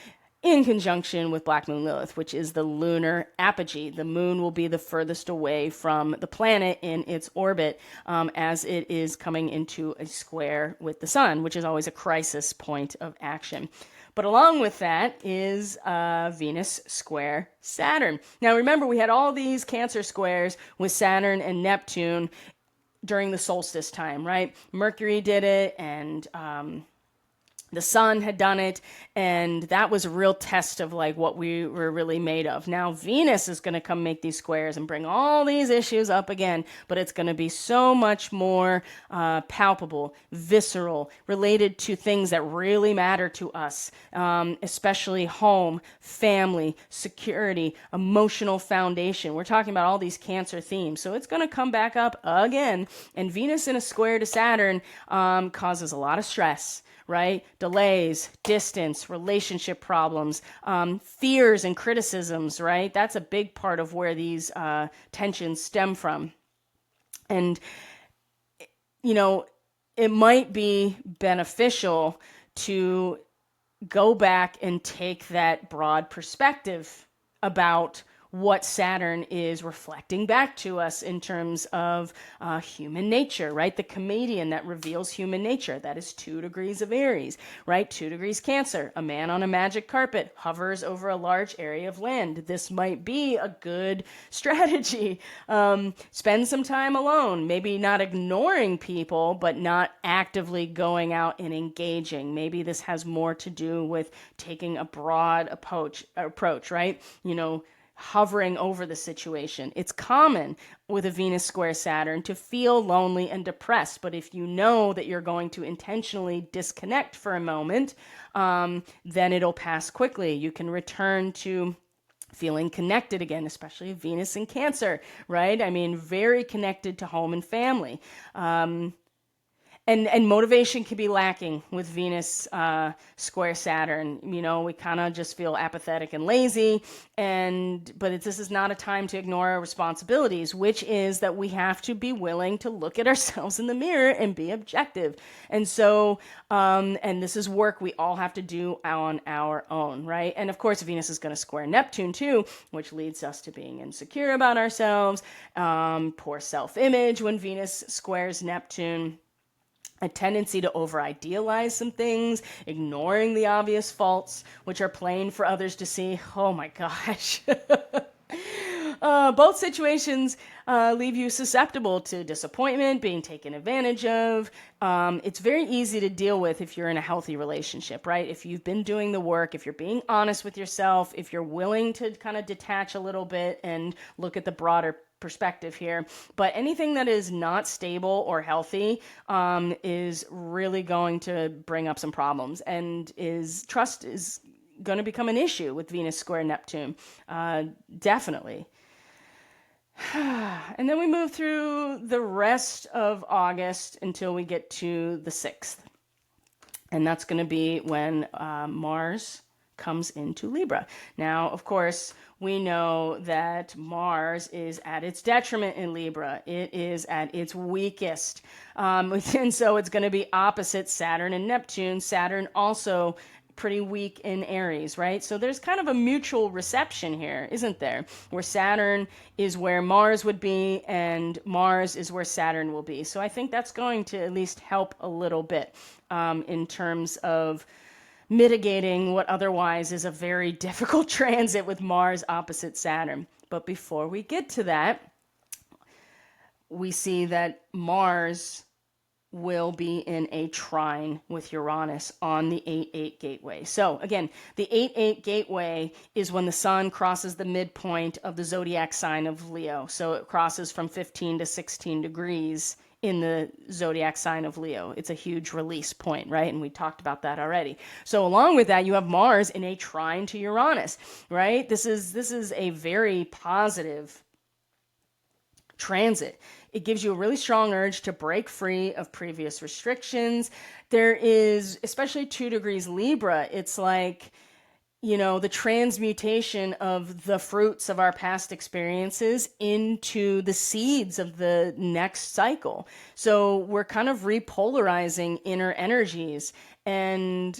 in conjunction with Black Moon Lilith, which is the lunar apogee. The moon will be the furthest away from the planet in its orbit as it is coming into a square with the sun, which is always a crisis point of action. But along with that is Venus square Saturn. Now remember, we had all these Cancer squares with Saturn and Neptune during the solstice time, right? Mercury did it, and The sun had done it, and that was a real test of like what we were really made of. Now Venus is going to come make these squares and bring all these issues up again, but it's going to be so much more palpable, visceral, related to things that really matter to us, especially home, family, security, emotional foundation. We're talking about all these Cancer themes, so it's going to come back up again. And Venus in a square to Saturn causes a lot of stress, right? Delays, distance, relationship problems, fears and criticisms, right? That's a big part of where these tensions stem from. And, you know, it might be beneficial to go back and take that broad perspective about what Saturn is reflecting back to us in terms of human nature, right? The comedian that reveals human nature. That is 2 degrees of Aries, right? 2 degrees Cancer. A man on a magic carpet hovers over a large area of land. This might be a good strategy. Spend some time alone, maybe not ignoring people, but not actively going out and engaging. Maybe this has more to do with taking a broad approach, right? Hovering over the situation. It's common with a Venus square Saturn to feel lonely and depressed, but if you know that you're going to intentionally disconnect for a moment, then it'll pass quickly. You can return to feeling connected again, especially Venus in Cancer, right? I mean, very connected to home and family. And motivation can be lacking with Venus square Saturn. We kind of just feel apathetic and lazy. But this is not a time to ignore our responsibilities, which is that we have to be willing to look at ourselves in the mirror and be objective. And so, and this is work we all have to do on our own, right? And of course, Venus is going to square Neptune too, which leads us to being insecure about ourselves, poor self-image when Venus squares Neptune, a tendency to over-idealize some things, ignoring the obvious faults, which are plain for others to see. Oh my gosh. Both situations leave you susceptible to disappointment, being taken advantage of. It's very easy to deal with if you're in a healthy relationship, right? If you've been doing the work, if you're being honest with yourself, if you're willing to kind of detach a little bit and look at the broader perspective here. But anything that is not stable or healthy is really going to bring up some problems, and trust is going to become an issue with Venus square Neptune. Definitely. And then we move through the rest of August until we get to the 6th. And that's going to be when Mars comes into Libra. Now, of course, we know that Mars is at its detriment in Libra. It is at its weakest. And so it's going to be opposite Saturn and Neptune. Saturn also pretty weak in Aries, right? So there's kind of a mutual reception here, isn't there? Where Saturn is where Mars would be, and Mars is where Saturn will be. So I think that's going to at least help a little bit in terms of mitigating what otherwise is a very difficult transit with Mars opposite Saturn. But before we get to that, we see that Mars will be in a trine with Uranus on the 8-8 gateway. So again, the 8-8 gateway is when the sun crosses the midpoint of the zodiac sign of Leo. So it crosses from 15 to 16 degrees in the zodiac sign of Leo. It's a huge release point, right? And we talked about that already. So along with that, you have Mars in a trine to Uranus, right? This is a very positive transit. It gives you a really strong urge to break free of previous restrictions. There is, especially 2 degrees Libra, it's like, the transmutation of the fruits of our past experiences into the seeds of the next cycle. So we're kind of repolarizing inner energies and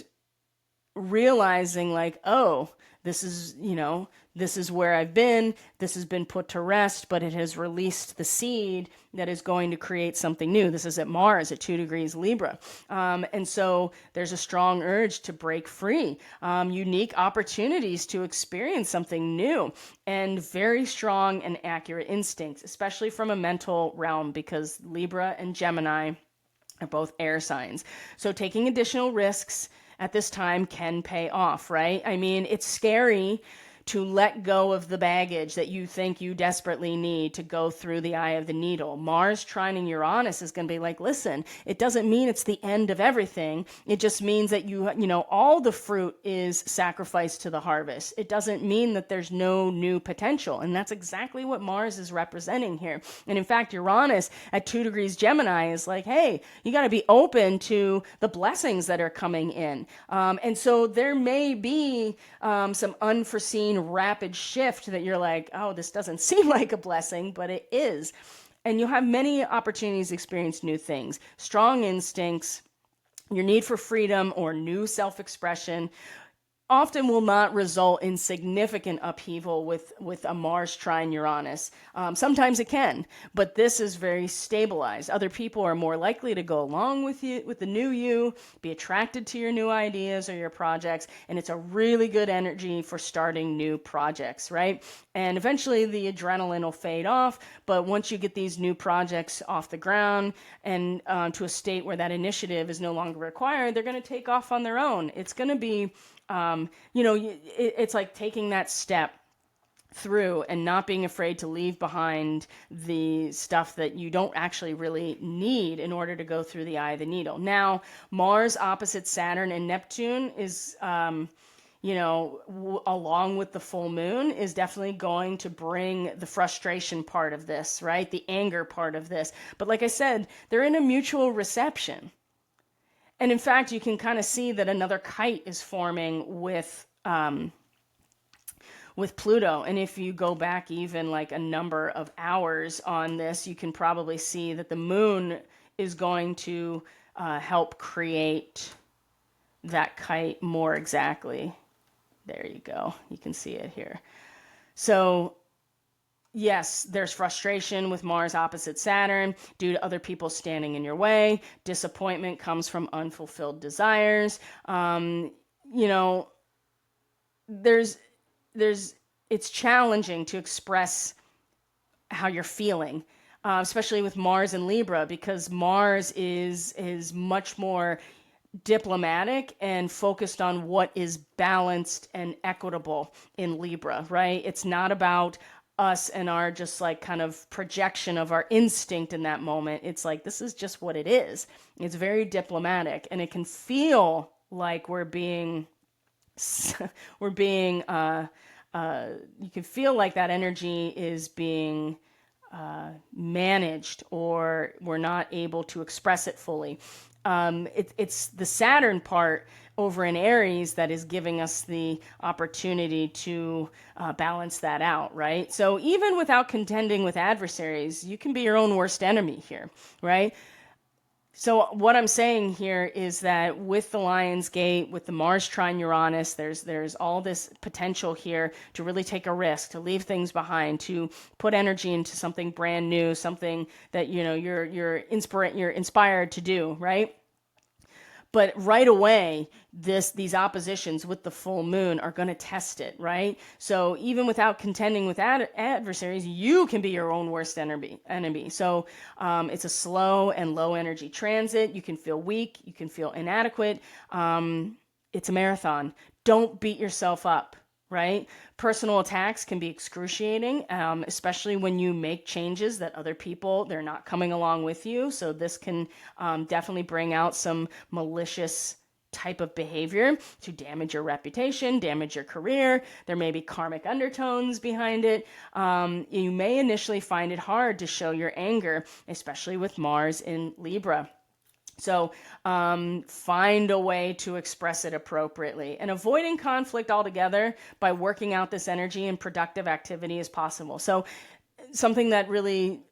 realizing like, oh, this is where I've been, this has been put to rest, but it has released the seed that is going to create something new. This is at Mars at 2 degrees Libra. And so there's a strong urge to break free, unique opportunities to experience something new, and very strong and accurate instincts, especially from a mental realm, because Libra and Gemini are both air signs. So taking additional risks, at this time can pay off, right? I mean, it's scary to let go of the baggage that you think you desperately need to go through the eye of the needle. Mars trining Uranus is going to be like, listen, it doesn't mean it's the end of everything. It just means that all the fruit is sacrificed to the harvest. It doesn't mean that there's no new potential. And that's exactly what Mars is representing here. And in fact, Uranus at 2 degrees Gemini is like, hey, you got to be open to the blessings that are coming in. And so there may be some unforeseen rapid shift that you're like, oh, this doesn't seem like a blessing, but it is. And you'll have many opportunities to experience new things, strong instincts, your need for freedom or new self-expression often will not result in significant upheaval with a Mars trine Uranus. Sometimes it can, but this is very stabilized. Other people are more likely to go along with you, with the new you, be attracted to your new ideas or your projects, and it's a really good energy for starting new projects, right? And eventually the adrenaline will fade off, but once you get these new projects off the ground and to a state where that initiative is no longer required, they're going to take off on their own. It's going to be it's like taking that step through and not being afraid to leave behind the stuff that you don't actually really need in order to go through the eye of the needle. Now, Mars opposite Saturn and Neptune is, along with the full moon, is definitely going to bring the frustration part of this, right? The anger part of this. But like I said, they're in a mutual reception. And in fact, you can kind of see that another kite is forming with Pluto. And if you go back even like a number of hours on this, you can probably see that the moon is going to help create that kite more exactly. There you go. You can see it here. So yes, there's frustration with Mars opposite Saturn due to other people standing in your way. Disappointment comes from unfulfilled desires. It's challenging to express how you're feeling, especially with Mars and Libra, because Mars is much more diplomatic and focused on what is balanced and equitable in Libra, right? It's not about us and our just like kind of projection of our instinct in that moment. It's like, this is just what it is. It's very diplomatic, and it can feel like you can feel like that energy is being managed, or we're not able to express it fully. It's the Saturn part over in Aries that is giving us the opportunity to balance that out, right? So even without contending with adversaries, you can be your own worst enemy here, right? So what I'm saying here is that with the Lion's Gate, with the Mars trine Uranus, there's all this potential here to really take a risk, to leave things behind, to put energy into something brand new, something that you're inspired to do, right? But right away, these oppositions with the full moon are going to test it, right? So even without contending with adversaries, you can be your own worst enemy. So it's a slow and low energy transit. You can feel weak. You can feel inadequate. It's a marathon. Don't beat yourself up, right? Personal attacks can be excruciating, especially when you make changes that other people, they're not coming along with you. So this can definitely bring out some malicious type of behavior to damage your reputation, damage your career. There may be karmic undertones behind it. You may initially find it hard to show your anger, especially with Mars in Libra. So find a way to express it appropriately, and avoiding conflict altogether by working out this energy in productive activity is possible. So something that really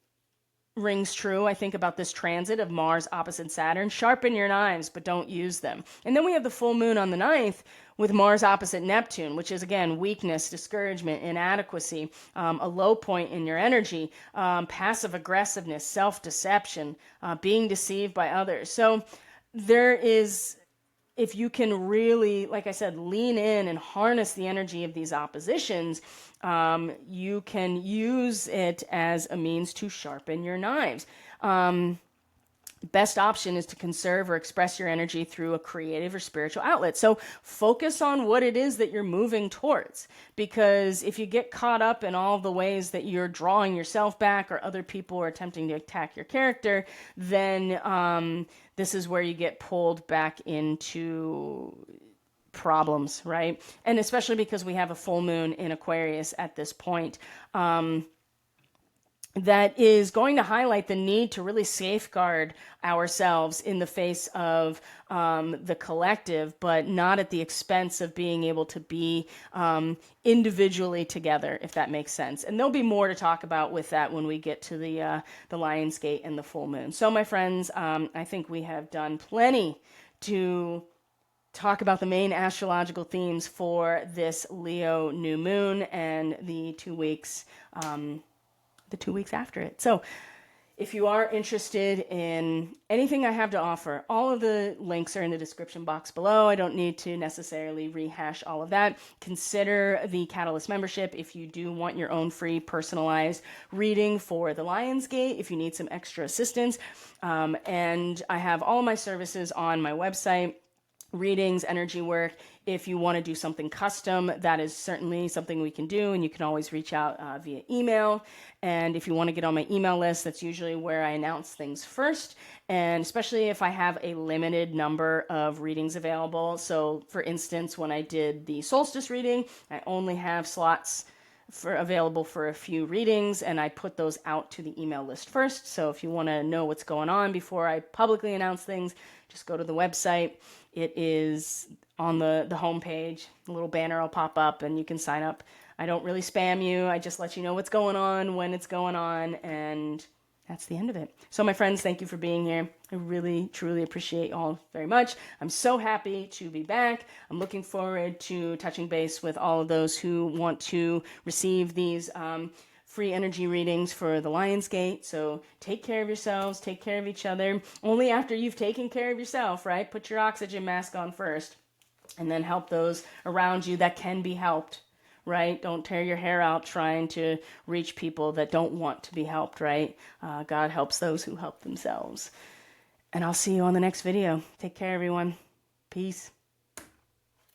rings true, I think, about this transit of Mars opposite Saturn: sharpen your knives, but don't use them. And then we have the full moon on the 9th with Mars opposite Neptune, which is, again, weakness, discouragement, inadequacy, a low point in your energy, passive aggressiveness, self-deception, being deceived by others. So there is, if you can really, like I said, lean in and harness the energy of these oppositions, you can use it as a means to sharpen your knives. best option is to conserve or express your energy through a creative or spiritual outlet. So focus on what it is that you're moving towards. Because if you get caught up in all the ways that you're drawing yourself back or other people are attempting to attack your character, then this is where you get pulled back into problems, right? And especially because we have a full moon in Aquarius at this point. That is going to highlight the need to really safeguard ourselves in the face of the collective, but not at the expense of being able to be individually together, if that makes sense. And there'll be more to talk about with that when we get to the Lion's Gate and the full moon. So, my friends, I think we have done plenty to talk about the main astrological themes for this Leo new moon and the 2 weeks after it. So if you are interested in anything I have to offer, all of the links are in the description box below. I don't need to necessarily rehash all of that. Consider the Catalyst membership if you do want your own free personalized reading for the Lion's Gate, if you need some extra assistance. And I have all of my services on my website. Readings, energy work. If you want to do something custom, that is certainly something we can do, and you can always reach out via email. And if you want to get on my email list, that's usually where I announce things first, and especially if I have a limited number of readings available. So for instance, when I did the solstice reading, I only have slots available for a few readings, and I put those out to the email list first. So if you want to know what's going on before I publicly announce things, just go to the website. It is on the homepage. A little banner will pop up and you can sign up. I don't really spam you. I just let you know what's going on, when it's going on, and that's the end of it. So my friends, thank you for being here. I really, truly appreciate you all very much. I'm so happy to be back. I'm looking forward to touching base with all of those who want to receive these free energy readings for the Lion's Gate. So take care of yourselves, take care of each other. Only after you've taken care of yourself, right? Put your oxygen mask on first, and then help those around you that can be helped, right? Don't tear your hair out trying to reach people that don't want to be helped, right? God helps those who help themselves. And I'll see you on the next video. Take care, everyone. Peace.